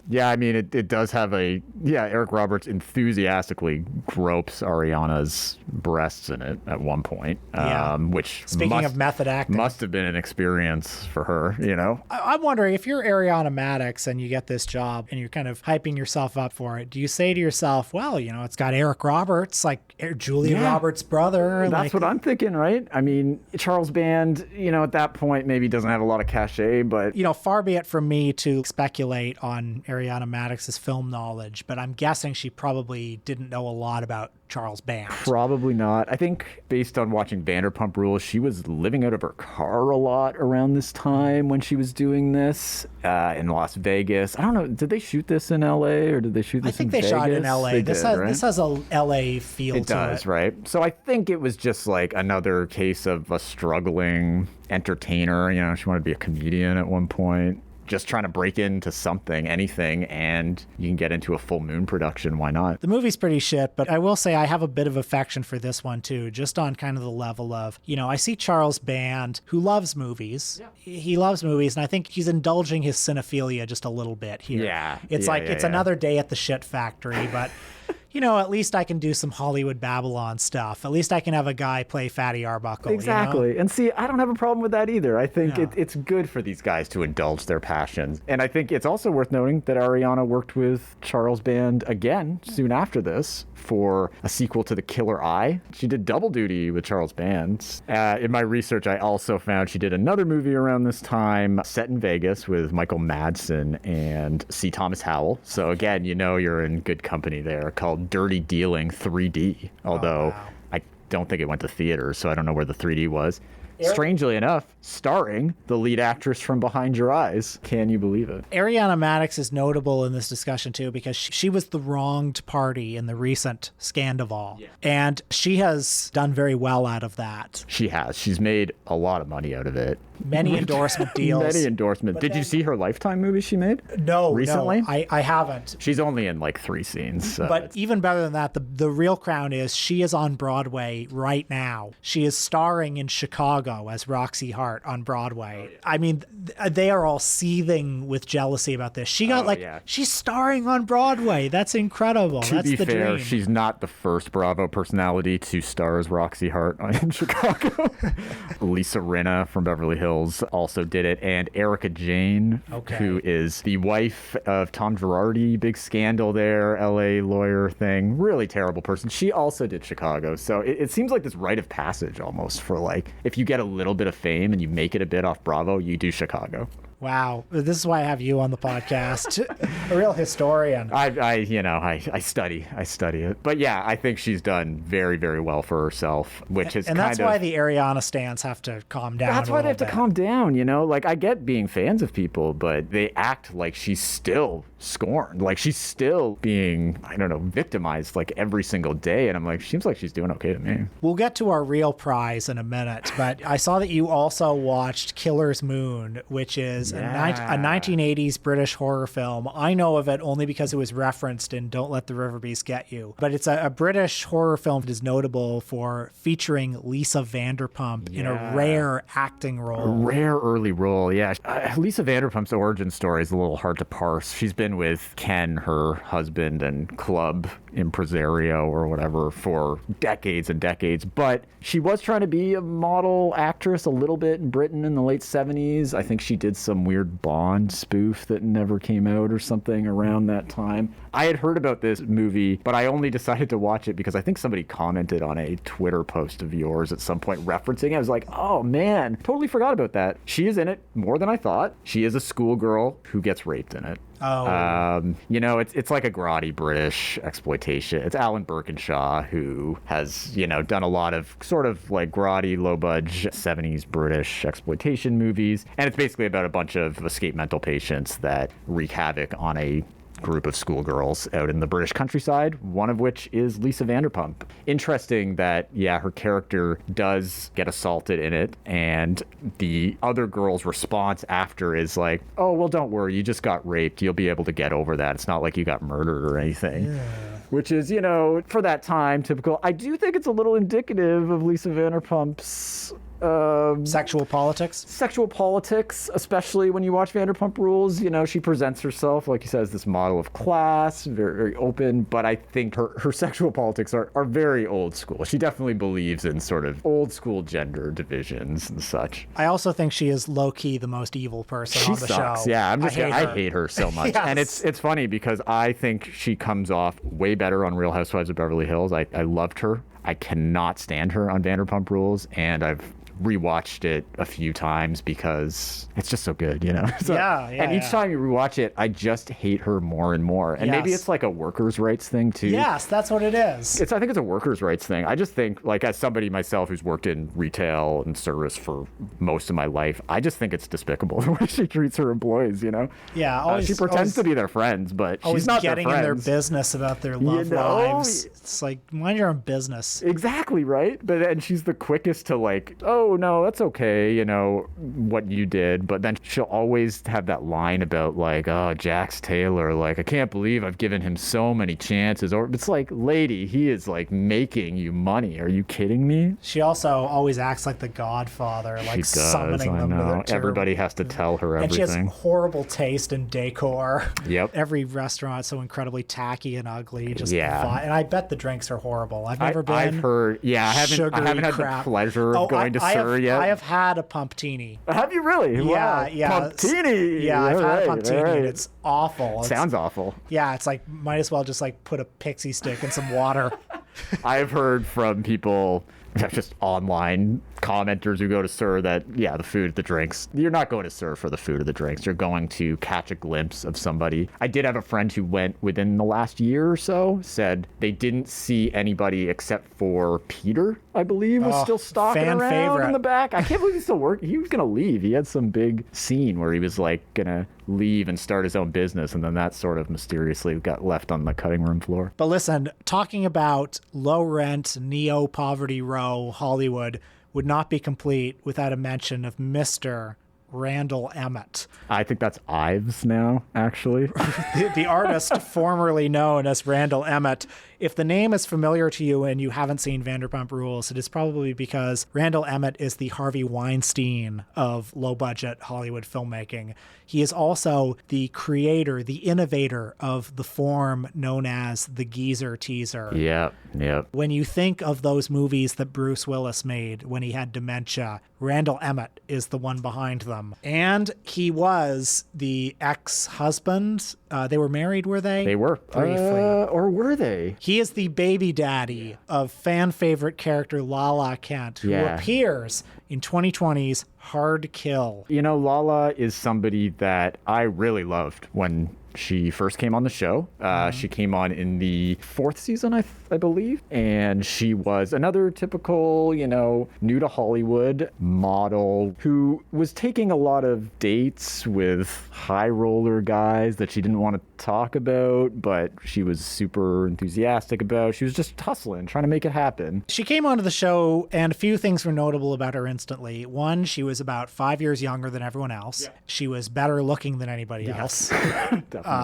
Yeah, I mean, it does have Eric Roberts enthusiastically gropes Ariana's breasts in it at one point, which speaking of method acting, must have been an experience for her, I'm wondering, if you're Ariana Madix and you get this job and you're kind of hyping yourself up for it, do you say to yourself, well, it's got Eric Roberts, Julia Roberts' brother? That's what I'm thinking, right? I mean, Charles Band, at that point maybe doesn't have a lot of cachet, but... far be it from me to speculate on Ariana Madix's film knowledge, but I'm guessing she probably didn't know a lot about Charles Band. Probably not. I think based on watching Vanderpump Rules, she was living out of her car a lot around this time when she was doing this in Las Vegas. I don't know. Did they shoot this in LA or did they shoot this in Vegas? I think they shot it in LA. This has a LA feel to it. It does, right? So I think it was just another case of a struggling entertainer. She wanted to be a comedian at one point. Just trying to break into something, anything, and you can get into a Full Moon production. Why not? The movie's pretty shit, but I will say I have a bit of affection for this one too, just on kind of the level of, I see Charles Band, who loves movies. Yeah. He loves movies, and I think he's indulging his cinephilia just a little bit here. Yeah. It's another day at the shit factory, but... at least I can do some Hollywood Babylon stuff. At least I can have a guy play Fatty Arbuckle. Exactly. And see, I don't have a problem with that either. I think it's good for these guys to indulge their passions. And I think it's also worth noting that Ariana worked with Charles Band again soon after this for a sequel to The Killer Eye. She did double duty with Charles Band. In my research, I also found she did another movie around this time set in Vegas with Michael Madsen and C. Thomas Howell. So again, you're in good company there, called Dirty Dealing 3D, although I don't think it went to theaters, so I don't know where the 3D was. Strangely enough, starring the lead actress from Behind Your Eyes. Can you believe it? Ariana Madix is notable in this discussion too, because she was the wronged party in the recent Scandival. Yeah. And she has done very well out of that. She has. She's made a lot of money out of it. Many endorsement deals. Many endorsements. Did you see her Lifetime movie she made? No, recently? No, I haven't. She's only in 3 scenes. So but even better than that, the real crown is she is on Broadway right now. She is starring in Chicago Chicago as Roxy Hart on Broadway. I mean, they are all seething with jealousy about this. She got she's starring on Broadway. That's incredible. To That's be the fair, dream. she's not the first Bravo personality to star as Roxy Hart in Chicago. Lisa Rinna from Beverly Hills also did it, and Erica Jane, who is the wife of Tom Girardi, big scandal there, LA lawyer thing, really terrible person. She also did Chicago. So it seems like this rite of passage almost for like, if you get a little bit of fame and you make it a bit off Bravo, you do Chicago. Wow. This is why I have you on the podcast. A real historian. I study it. But yeah, I think she's done very, very well for herself, which is that's why the Ariana stans have to calm down. That's why they have to calm down, Like, I get being fans of people, but they act like she's still scorned. Like, she's still being, victimized like every single day. And I'm like, seems like she's doing okay to me. We'll get to our real prize in a minute, but I saw that you also watched Killer's Moon, which is a 1980s British horror film. I know of it only because it was referenced in Don't Let the River Beast Get You. But it's a British horror film that is notable for featuring Lisa Vanderpump in a rare acting role. A rare early role, yeah. Lisa Vanderpump's origin story is a little hard to parse. She's been with Ken, her husband and club impresario or whatever, for decades and decades. But she was trying to be a model actress a little bit in Britain in the late 70s. I think she did some weird Bond spoof that never came out or something around that time. I had heard about this movie, but I only decided to watch it because I think somebody commented on a Twitter post of yours at some point referencing it. I was like, oh man, totally forgot about that. She is in it more than I thought. She is a schoolgirl who gets raped in it. It's like a grotty British exploitation. It's Alan Birkinshaw, who has, done a lot of sort of like grotty, low-budge 70s British exploitation movies. And it's basically about a bunch of escaped mental patients that wreak havoc on a group of schoolgirls out in the British countryside, one of which is Lisa Vanderpump. Interesting that, her character does get assaulted in it, and the other girl's response after is like, oh, well, don't worry, you just got raped. You'll be able to get over that. It's not like you got murdered or anything. Yeah. Which is, for that time, typical. I do think it's a little indicative of Lisa Vanderpump's sexual politics, especially when you watch Vanderpump Rules. She presents herself, like you said, as this model of class, very, very open, but I think her sexual politics are very old school. She definitely believes in sort of old school gender divisions and such. I also think she is low-key the most evil person on the show. Yeah, I hate her so much. Yes. And it's funny because I think she comes off way better on Real Housewives of Beverly Hills. I loved her. I cannot stand her on Vanderpump Rules, and I've rewatched it a few times because it's just so good, So, and each time you rewatch it, I just hate her more and more. And maybe it's like a workers' rights thing too. Yes, that's what it is. I think it's a workers' rights thing. I just think, like, as somebody myself who's worked in retail and service for most of my life, I just think it's despicable the way she treats her employees. Yeah, she pretends to be their friends, but she's not getting their friends. In their business about their love lives. It's like, mind your own business. Exactly, right? And she's the quickest to like, oh no, that's okay, what you did. But then she'll always have that line about like, oh, Jax Taylor, like, I can't believe I've given him so many chances. Or it's like, lady, he is like making you money. Are you kidding me? She also always acts like the Godfather, like summoning them to the Everybody has to tell her everything. And she has horrible taste in decor. Yep. Every restaurant is so incredibly tacky and ugly. And I bet the drinks are think I've never been. I've heard, I haven't had the pleasure of going to Sur yet. I have had a pumptini. Have you really? Yeah, wow. yeah. Pumptini. Yeah, I've had a pumptini, and it's awful. Sounds awful. Yeah, it's like, might as well just like put a pixie stick in some water. I've heard from people, just online commenters who go to Sur, that the food, the drinks, you're not going to Sur for the food or the drinks. You're going to catch a glimpse of somebody. I did have a friend who went within the last year or so, said they didn't see anybody except for Peter, I believe, was still stalking around favorite. In the back. I can't believe he's still working. He was going to leave. He had some big scene where he was like going to leave and start his own business, and then that sort of mysteriously got left on the cutting room floor. But listen, talking about low rent, neo-poverty row Hollywood would not be complete without a mention of Mr. Randall Emmett. I think that's Ives now, actually. The artist formerly known as Randall Emmett. If the name is familiar to you and you haven't seen Vanderpump Rules, it is probably because Randall Emmett is the Harvey Weinstein of low-budget Hollywood filmmaking. He is also the creator, the innovator of the form known as the geezer teaser. Yep. When you think of those movies that Bruce Willis made when he had dementia, Randall Emmett is the one behind them. And he was the ex-husband. They were married, were they? They were. Briefly. Or were they? He is the baby daddy of fan favorite character Lala Kent, who appears in 2020's Hard Kill. You know, Lala is somebody that I really loved when she first came on the show. She came on in the 4th season, I believe. And she was another typical, new to Hollywood model who was taking a lot of dates with high roller guys that she didn't want to talk about, but she was super enthusiastic about. She was just hustling, trying to make it happen. She came onto the show, and a few things were notable about her instantly. One, she was about 5 years younger than everyone else. Yeah. She was better looking than anybody else.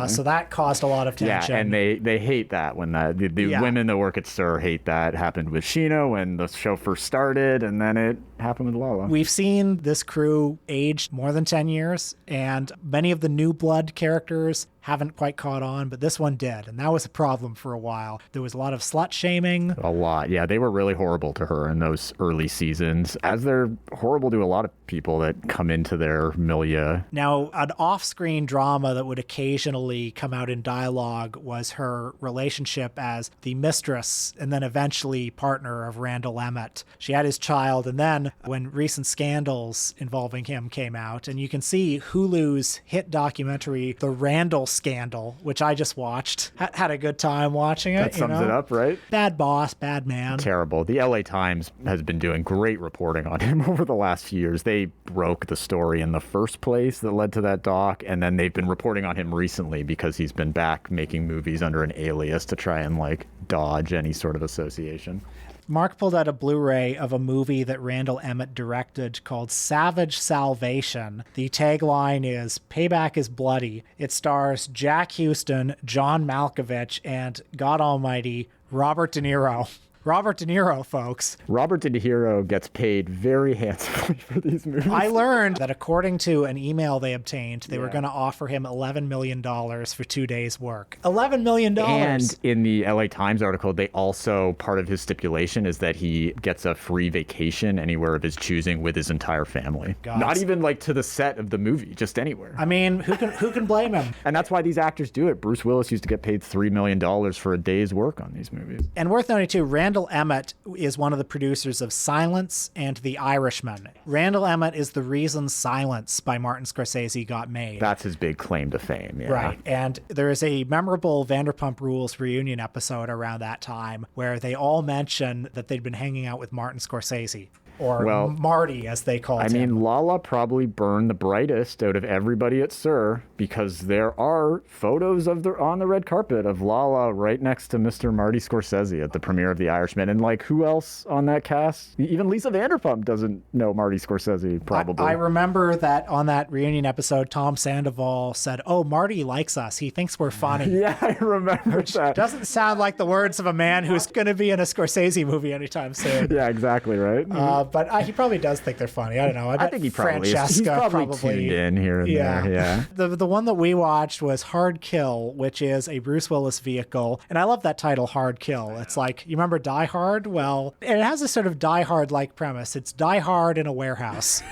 So that caused a lot of tension. Yeah, and they hate that when the women that work at SUR hate that. It happened with Sheena when the show first started, and then it happened with Lala. We've seen this crew age more than 10 years, and many of the new blood characters haven't quite caught on, but this one did, and that was a problem for a while. There was a lot of slut shaming. A lot, yeah. They were really horrible to her in those early seasons, as they're horrible to a lot of people that come into their milieu. Now, an off-screen drama that would occasionally come out in dialogue was her relationship as the mistress and then eventually partner of Randall Emmett. She had his child, and then when recent scandals involving him came out, and you can see Hulu's hit documentary, The Randall Scandal, which I just watched. Had a good time watching it. That sums it up, right? Bad boss, bad man. Terrible. The LA Times has been doing great reporting on him over the last few years. They broke the story in the first place that led to that doc, and then they've been reporting on him recently because he's been back making movies under an alias to try and dodge any sort of association. Mark pulled out a Blu-ray of a movie that Randall Emmett directed called Savage Salvation. The tagline is, "Payback is bloody." It stars Jack Houston, John Malkovich, and, God almighty, Robert De Niro. Robert De Niro, folks. Robert De Niro gets paid very handsomely for these movies. I learned that according to an email they obtained, they were going to offer him $11 million for 2 days' work. $11 million! And in the LA Times article, they also, part of his stipulation is that he gets a free vacation anywhere of his choosing with his entire family. God. Not even to the set of the movie, just anywhere. I mean, who can blame him? And that's why these actors do it. Bruce Willis used to get paid $3 million for a day's work on these movies. And worth noting too, Randall Emmett is one of the producers of Silence and The Irishman. Randall Emmett is the reason Silence by Martin Scorsese got made. That's his big claim to fame, yeah. Right. And there is a memorable Vanderpump Rules reunion episode around that time where they all mention that they'd been hanging out with Martin Scorsese. Or Marty, as they called him. I mean, Lala probably burned the brightest out of everybody at SUR because there are photos on the red carpet of Lala right next to Mr. Marty Scorsese at the premiere of The Irishman. And who else on that cast? Even Lisa Vanderpump doesn't know Marty Scorsese, probably. I remember that on that reunion episode, Tom Sandoval said, "Oh, Marty likes us. He thinks we're funny." Yeah, I remember that. Doesn't sound like the words of a man who's going to be in a Scorsese movie anytime soon. Yeah, exactly, right? But he probably does think they're funny. I don't know. I think he probably is. He's probably tuned in here and there. Yeah. The one that we watched was Hard Kill, which is a Bruce Willis vehicle. And I love that title, Hard Kill. It's you remember Die Hard? Well, it has a sort of Die Hard-like premise. It's Die Hard in a warehouse.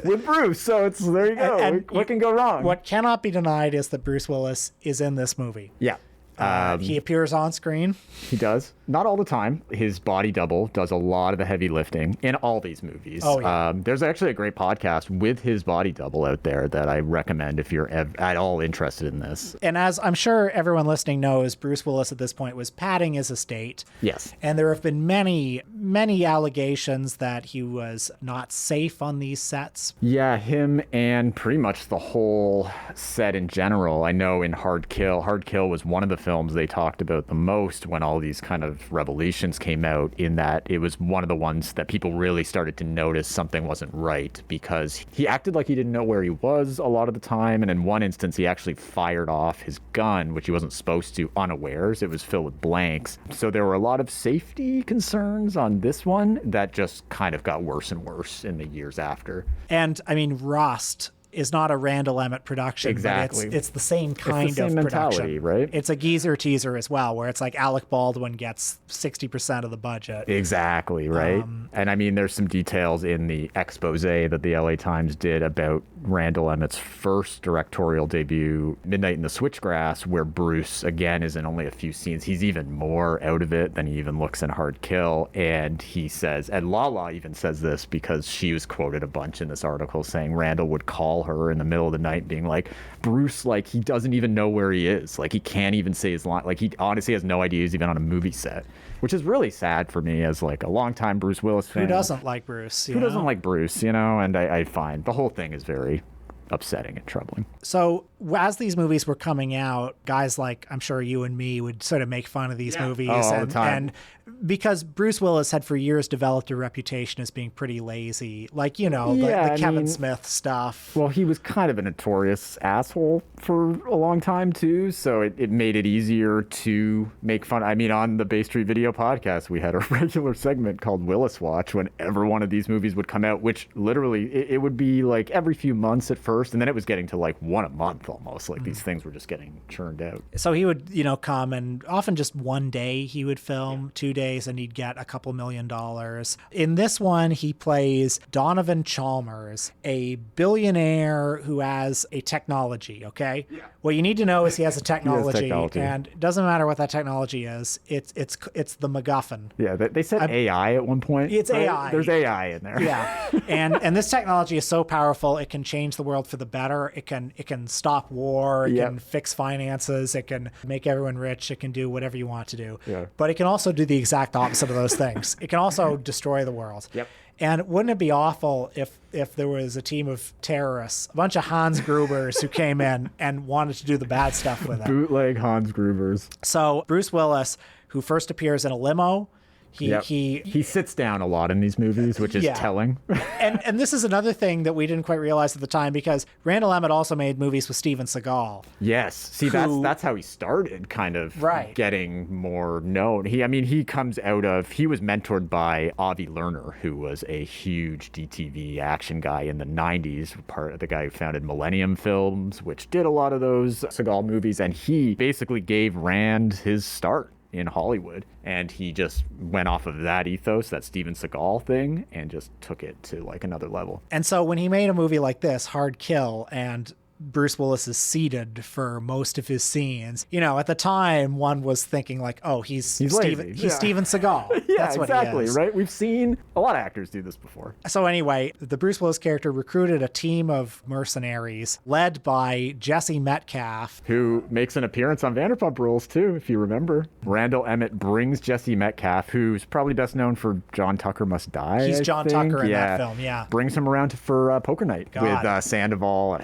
With Bruce. So there you go. And what can go wrong? What cannot be denied is that Bruce Willis is in this movie. Yeah. He appears on screen. He does. Not all the time. His body double does a lot of the heavy lifting in all these movies. Oh, yeah. There's actually a great podcast with his body double out there that I recommend if you're at all interested in this. And as I'm sure everyone listening knows, Bruce Willis at this point was padding his estate. Yes. And there have been many, many allegations that he was not safe on these sets. Yeah, him and pretty much the whole set in general. I know in Hard Kill was one of the films they talked about the most when all these kind of Revolutions came out, in that it was one of the ones that people really started to notice something wasn't right, because he acted like he didn't know where he was a lot of the time. And in one instance, he actually fired off his gun, which he wasn't supposed to, unawares. It was filled with blanks. So there were a lot of safety concerns on this one that just kind of got worse and worse in the years after. And I mean, Rust is not a Randall Emmett production. Exactly. But it's the same kind it's the same of mentality, production. right? It's a geezer teaser as well, where it's like Alec Baldwin gets 60% of the budget. Exactly, right? And I mean, there's some details in the expose that the LA Times did about Randall Emmett's first directorial debut, Midnight in the Switchgrass, where Bruce, again, is in only a few scenes. He's even more out of it than he even looks in Hard Kill. And he says, and Lala even says this because she was quoted a bunch in this article, saying Randall would call her in the middle of the night being like, Bruce, like, he doesn't even know where he is. Like, he can't even say his line. Like, he honestly has no idea he's even on a movie set, which is really sad for me as, like, a longtime Bruce Willis fan. Who doesn't like Bruce? Who doesn't like Bruce, you know? And I find the whole thing is very upsetting and troubling. So as these movies were coming out, guys like, I'm sure you and me, would sort of make fun of these movies. All the time. And because Bruce Willis had for years developed a reputation as being pretty lazy, like, you know, the Kevin Smith stuff. Well, he was kind of a notorious asshole for a long time too, so it made it easier to make fun. I mean, on the Bay Street Video podcast, we had a regular segment called Willis Watch whenever one of these movies would come out, which literally it would be like every few months at first, and then it was getting to like one a month almost. Like these things were just getting churned out. So he would, you know, come, and often just one day he would film, 2 days, and he'd get a couple $1 million. In this one, he plays Donovan Chalmers, a billionaire who has a technology, okay? Yeah. What you need to know is he has a technology, and it doesn't matter what that technology is. It's the MacGuffin. Yeah, they said AI at one point. It's right? AI. There's AI in there. Yeah. And this technology is so powerful, it can change the world for the better. It can stop war, it can fix finances, it can make everyone rich, it can do whatever you want to do. Yeah. But it can also do the exact opposite of those things. It can also destroy the world. Yep. And wouldn't it be awful if there was a team of terrorists, a bunch of Hans Grubers who came in and wanted to do the bad stuff with it? Bootleg Hans Grubers. So Bruce Willis, who first appears in a limo, he sits down a lot in these movies, which is telling. and this is another thing that we didn't quite realize at the time, because Randall Emmett also made movies with Steven Seagal. Yes. See, that's how he started kind of getting more known. He was mentored by Avi Lerner, who was a huge DTV action guy in the 90s, part of the guy who founded Millennium Films, which did a lot of those Seagal movies. And he basically gave Rand his start in Hollywood, and he just went off of that ethos, that Steven Seagal thing, and just took it to like another level. And so when he made a movie like this, Hard Kill, and Bruce Willis is seated for most of his scenes, you know, at the time one was thinking like, oh, he's Steven Seagal. Yeah, that's what exactly, he is. Right? We've seen a lot of actors do this before. So anyway, the Bruce Willis character recruited a team of mercenaries led by Jesse Metcalf, who makes an appearance on Vanderpump Rules too, if you remember. Randall Emmett brings Jesse Metcalf, who's probably best known for John Tucker Must Die. He's John Tucker in that film, Brings him around for Poker Night with Sandoval.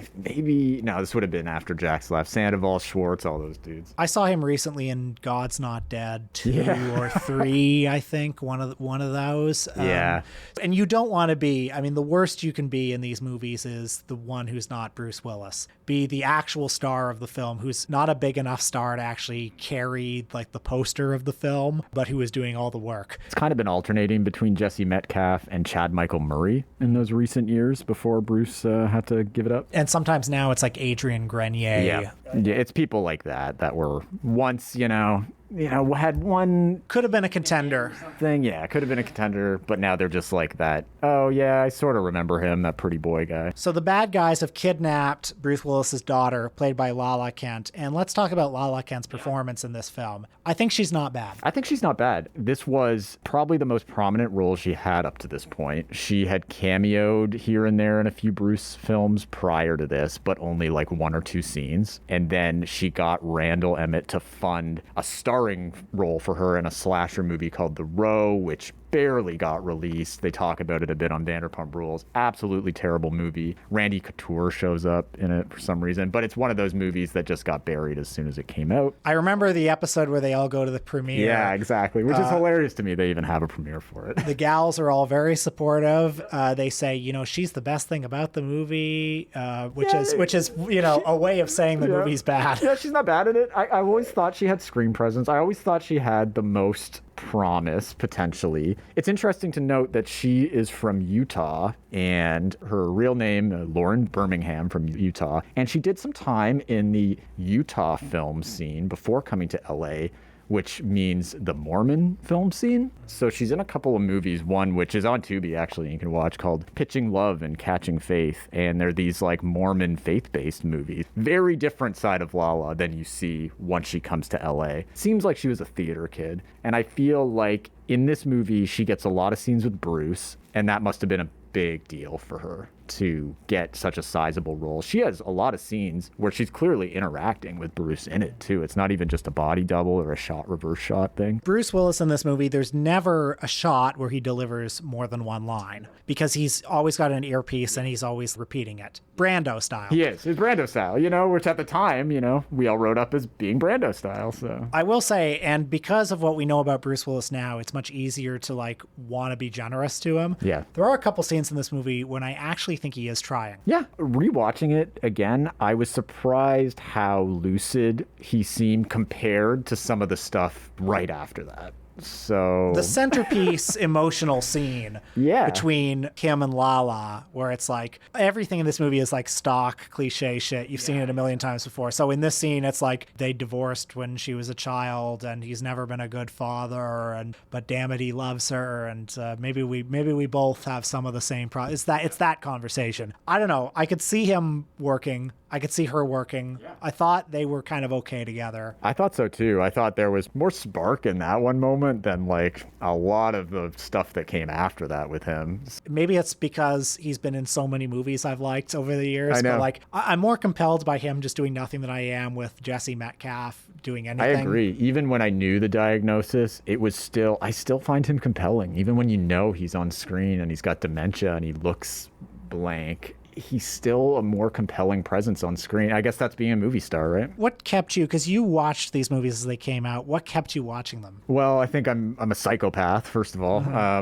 This would have been after Jax left. Sandoval, Schwartz, all those dudes. I saw him recently in God's Not Dead 2 or 3, I think, one of those. And you don't want to be, I mean, the worst you can be in these movies is the one who's not Bruce Willis. Be the actual star of the film, who's not a big enough star to actually carry like the poster of the film, but who is doing all the work. It's kind of been alternating between Jesse Metcalf and Chad Michael Murray in those recent years before Bruce had to give it up. And sometimes now it's like Adrian Grenier. Yeah, it's people like that were once, had one... Could have been a contender. Could have been a contender, but now they're just like that. Oh, yeah, I sort of remember him, that pretty boy guy. So the bad guys have kidnapped Bruce Willis's daughter, played by Lala Kent. And let's talk about Lala Kent's performance in this film. I think she's not bad. This was probably the most prominent role she had up to this point. She had cameoed here and there in a few Bruce films prior to this, but only like 1 or 2 scenes. And then she got Randall Emmett to fund a starring role for her in a slasher movie called The Row, which barely got released. They talk about it a bit on Vanderpump Rules. Absolutely terrible movie. Randy Couture shows up in it for some reason, but it's one of those movies that just got buried as soon as it came out. I remember the episode where they all go to the premiere. Yeah, exactly, which is hilarious to me. They even have a premiere for it. The gals are all very supportive. They say, you know, she's the best thing about the movie, which is you know, a way of saying the movie's bad. Yeah, she's not bad at it. I always thought she had screen presence. I always thought she had the most promise, potentially. It's interesting to note that she is from Utah, and her real name, Lauren Birmingham from Utah, and she did some time in the Utah film scene before coming to LA, which means the Mormon film scene. So she's in a couple of movies, one which is on Tubi, actually, you can watch, called Pitching Love and Catching Faith. And they're these like Mormon faith-based movies. Very different side of Lala than you see once she comes to LA. Seems like she was a theater kid. And I feel like in this movie, she gets a lot of scenes with Bruce, and that must have been a big deal for her to get such a sizable role. She has a lot of scenes where she's clearly interacting with Bruce in it too. It's not even just a body double or a reverse shot thing. Bruce Willis in this movie, there's never a shot where he delivers more than one line because he's always got an earpiece and he's always repeating it. Brando style. He is. It's Brando style, you know, which at the time, you know, we all wrote up as being Brando style. So I will say, and because of what we know about Bruce Willis now, it's much easier to like want to be generous to him. Yeah. There are a couple scenes in this movie when I actually think he is trying. Yeah. Rewatching it again, I was surprised how lucid he seemed compared to some of the stuff right after that. So the centerpiece emotional scene between Kim and Lala, where it's like everything in this movie is like stock cliche shit. You've seen it a million times before. So in this scene, it's like they divorced when she was a child and he's never been a good father, but damn it, he loves her. And maybe we both have some of the same it's that conversation. I don't know. I could see him working. I could see her working. Yeah. I thought they were kind of okay together. I thought so too. I thought there was more spark in that one moment than like a lot of the stuff that came after that with him. Maybe it's because he's been in so many movies I've liked over the years. I know. But like, I'm more compelled by him just doing nothing than I am with Jesse Metcalfe doing anything. I agree. Even when I knew the diagnosis, I still find him compelling. Even when you know he's on screen and he's got dementia and he looks blank, he's still a more compelling presence on screen. I guess that's being a movie star, right? What kept you, because you watched these movies as they came out, what kept you watching them? Well, I think I'm a psychopath, first of all.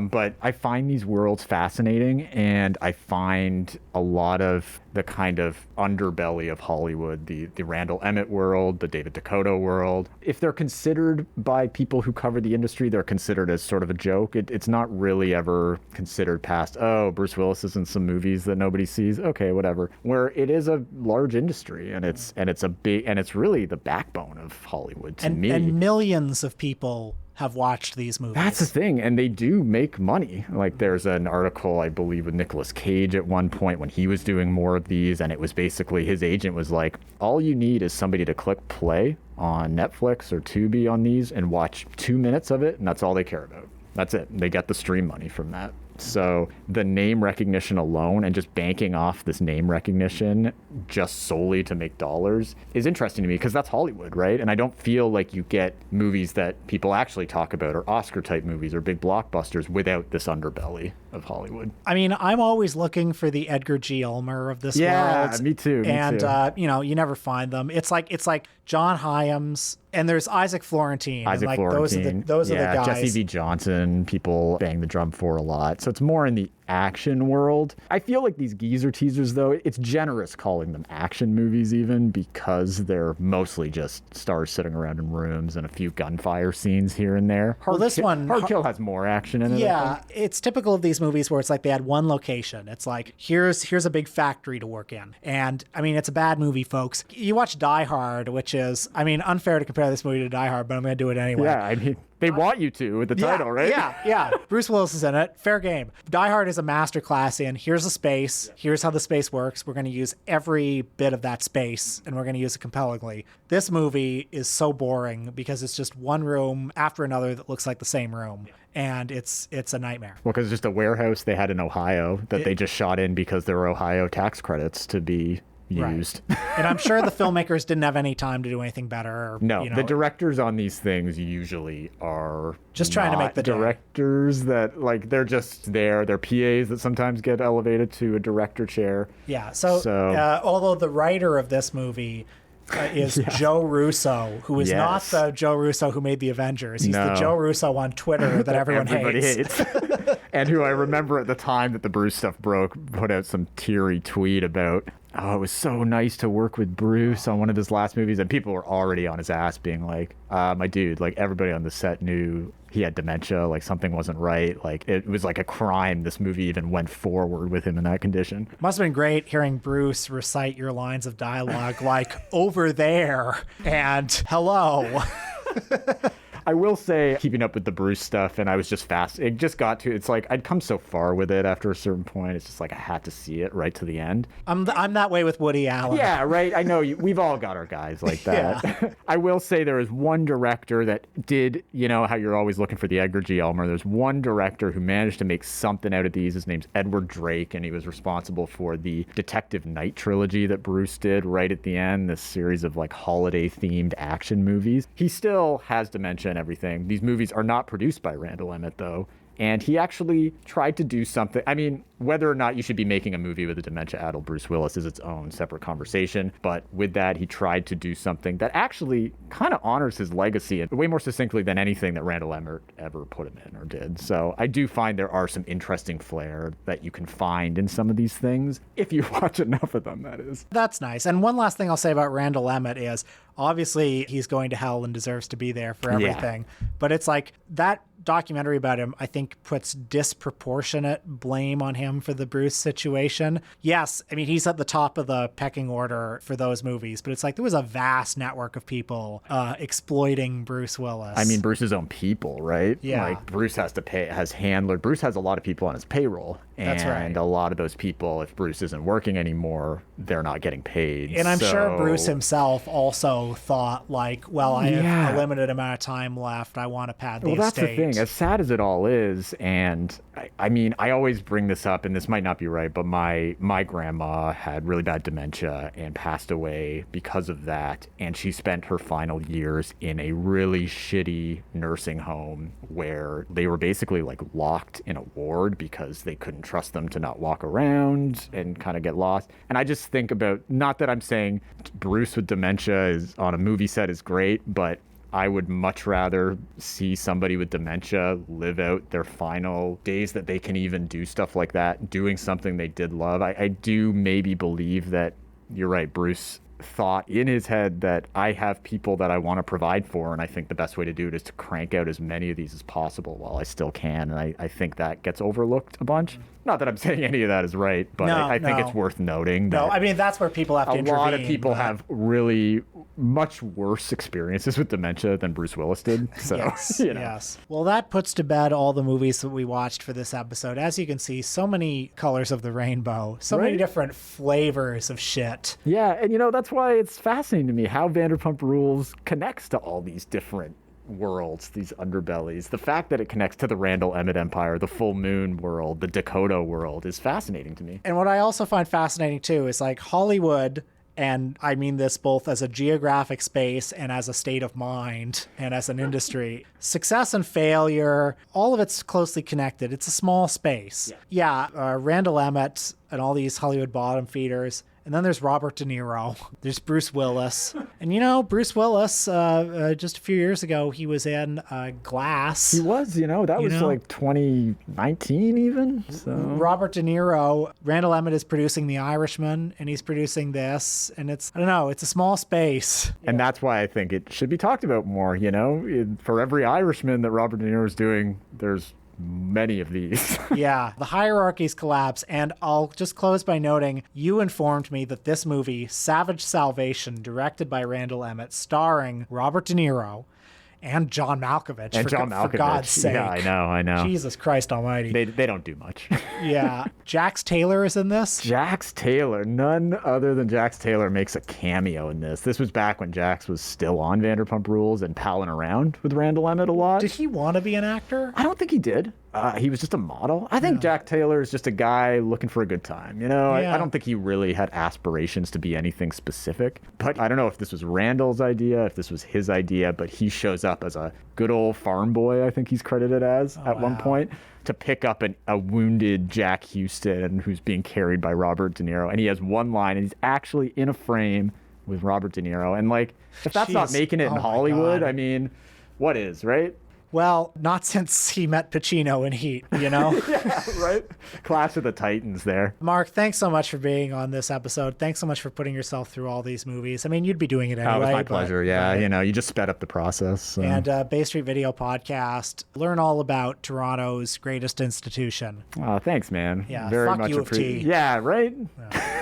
But I find these worlds fascinating, and I find a lot of the kind of underbelly of Hollywood, the Randall Emmett world, the David DeCoteau world. If they're considered by people who cover the industry, they're considered as sort of a joke. It's not really ever considered past, oh, Bruce Willis is in some movies that nobody sees. Okay, whatever. Where it is a large industry, and it's really the backbone of Hollywood to me. And millions of people have watched these movies. That's the thing, and they do make money. Like there's an article, I believe, with Nicolas Cage at one point when he was doing more of these, and it was basically his agent was like, all you need is somebody to click play on Netflix or Tubi on these and watch 2 minutes of it, and that's all they care about. That's it. They get the stream money from that. So the name recognition alone and just banking off this name recognition just solely to make dollars is interesting to me because that's Hollywood, right? And I don't feel like you get movies that people actually talk about or Oscar type movies or big blockbusters without this underbelly of Hollywood. I mean, I'm always looking for the Edgar G. Ulmer of this world. Yeah, me too. You never find them. It's like John Hyams, and there's Isaac Florentine. Those are the guys. Jesse V. Johnson, people bang the drum for a lot. So it's more in the action world. I feel like these geezer teasers, though, it's generous calling them action movies even because they're mostly just stars sitting around in rooms and a few gunfire scenes here and there. Hard Kill has more action in it. Yeah, it's typical of these movies where it's like they had one location. It's like, here's a big factory to work in. And, I mean, it's a bad movie, folks. You watch Die Hard, which is, I mean, unfair to compare this movie to Die Hard, but I'm going to do it anyway. Yeah, I mean, they want you to with the title, right? Yeah. Bruce Willis is in it. Fair game. Die Hard is a masterclass in here's a space. Here's how the space works. We're going to use every bit of that space, and we're going to use it compellingly. This movie is so boring because it's just one room after another that looks like the same room. And it's a nightmare. Well, because it's just a warehouse they had in Ohio that they just shot in because there were Ohio tax credits to be used. And I'm sure the filmmakers didn't have any time to do anything better. Or, no, the directors on these things usually are just trying to make the directors that, like, they're just there. They're PAs that sometimes get elevated to a director chair. Yeah. So although the writer of this movie is Joe Russo, who is not the Joe Russo who made the Avengers. He's the Joe Russo on Twitter that everyone hates. And who I remember at the time that the Bruce stuff broke, put out some teary tweet about, oh, it was so nice to work with Bruce on one of his last movies. And people were already on his ass being like, my dude, like, everybody on the set knew he had dementia, like something wasn't right. Like, it was like a crime this movie even went forward with him in that condition. Must have been great hearing Bruce recite your lines of dialogue like over there and hello. I will say, keeping up with the Bruce stuff, and I was just fast. It just got to, it's like, I'd come so far with it after a certain point. It's just like, I had to see it right to the end. I'm that way with Woody Allen. Yeah, right. I know we've all got our guys like that. Yeah. I will say there is one director that did, you know, how you're always looking for the Edgar G. Elmer. There's one director who managed to make something out of these. His name's Edward Drake, and he was responsible for the Detective Night trilogy that Bruce did right at the end, this series of like holiday-themed action movies. He still has dementia and everything. These movies are not produced by Randall Emmett, though. And he actually tried to do something. I mean, whether or not you should be making a movie with a dementia-addled Bruce Willis is its own separate conversation. But with that, he tried to do something that actually kind of honors his legacy way more succinctly than anything that Randall Emmett ever put him in or did. So I do find there are some interesting flair that you can find in some of these things, if you watch enough of them, that is. That's nice. And one last thing I'll say about Randall Emmett is, obviously, he's going to hell and deserves to be there for everything. Yeah. But it's like, that documentary about him, I think, puts disproportionate blame on him for the Bruce situation. Yes, I mean, he's at the top of the pecking order for those movies, but it's like there was a vast network of people exploiting Bruce Willis. I mean, Bruce's own people, right? Yeah. Like, Bruce has to pay, has handler. Bruce has a lot of people on his payroll. That's right. And a lot of those people, if Bruce isn't working anymore, they're not getting paid. And I'm sure Bruce himself also thought, like, well, I have a limited amount of time left. I want to pad the estate. Well, that's the thing. As sad as it all is, and I mean, I always bring this up, and this might not be right, but my grandma had really bad dementia and passed away because of that. And she spent her final years in a really shitty nursing home where they were basically like locked in a ward because they couldn't trust them to not walk around and kind of get lost. And I just think about, not that I'm saying Bruce with dementia is on a movie set is great, but I would much rather see somebody with dementia live out their final days that they can even do stuff like that, doing something they did love. I do maybe believe that, you're right, Bruce thought in his head that I have people that I want to provide for, and I think the best way to do it is to crank out as many of these as possible while I still can. And I think that gets overlooked a bunch. Not that I'm saying any of that is right, but I think it's worth noting that I mean, that's where people have to intervene. A lot of people have really much worse experiences with dementia than Bruce Willis did. So, yes, you know. Yes. Well, that puts to bed all the movies that we watched for this episode. As you can see, so many colors of the rainbow, so many different flavors of shit. Yeah, and you know, that's why it's fascinating to me how Vanderpump Rules connects to all these different worlds, these underbellies. The fact that it connects to the Randall Emmett Empire, the Full Moon world, the DeCoteau world is fascinating to me. And what I also find fascinating too is like Hollywood, and I mean this both as a geographic space and as a state of mind and as an industry. Success and failure, all of it's closely connected. It's a small space. Randall Emmett and all these Hollywood bottom feeders. And then there's Robert De Niro. There's Bruce Willis. And, you know, Bruce Willis, just a few years ago, he was in Glass. He was, that was like 2019 even. So. Robert De Niro, Randall Emmett is producing The Irishman, and he's producing this. And it's, I don't know, it's a small space. And that's why I think it should be talked about more, For every Irishman that Robert De Niro is doing, there's many of these. Yeah, the hierarchies collapse. And I'll just close by noting, you informed me that this movie, Savage Salvation, directed by Randall Emmett, starring Robert De Niro and John Malkovich. For God's sake. Yeah, I know. Jesus Christ almighty. They don't do much. Yeah. Jax Taylor is in this. Jax Taylor. None other than Jax Taylor makes a cameo in this. This was back when Jax was still on Vanderpump Rules and palling around with Randall Emmett a lot. Did he want to be an actor? I don't think he did. he was just a model. I think Jack Taylor is just a guy looking for a good time. You know, Yeah. I don't think he really had aspirations to be anything specific. But I don't know if this was Randall's idea, if this was his idea, but he shows up as a good old farm boy, I think he's credited as at one point, to pick up a wounded Jack Houston who's being carried by Robert De Niro. And he has one line, and he's actually in a frame with Robert De Niro. And like, if that's not making it in Hollywood, I mean, what is, right? Well, not since he met Pacino in Heat, you know? Yeah, right? Clash of the Titans there. Mark, thanks so much for being on this episode. Thanks so much for putting yourself through all these movies. I mean, you'd be doing it anyway. It was my pleasure, yeah. You know, you just sped up the process. So. And Bay Street Video Podcast. Learn all about Toronto's greatest institution. Oh, thanks, man. Yeah, Very fuck much U of T. Yeah, right? Yeah.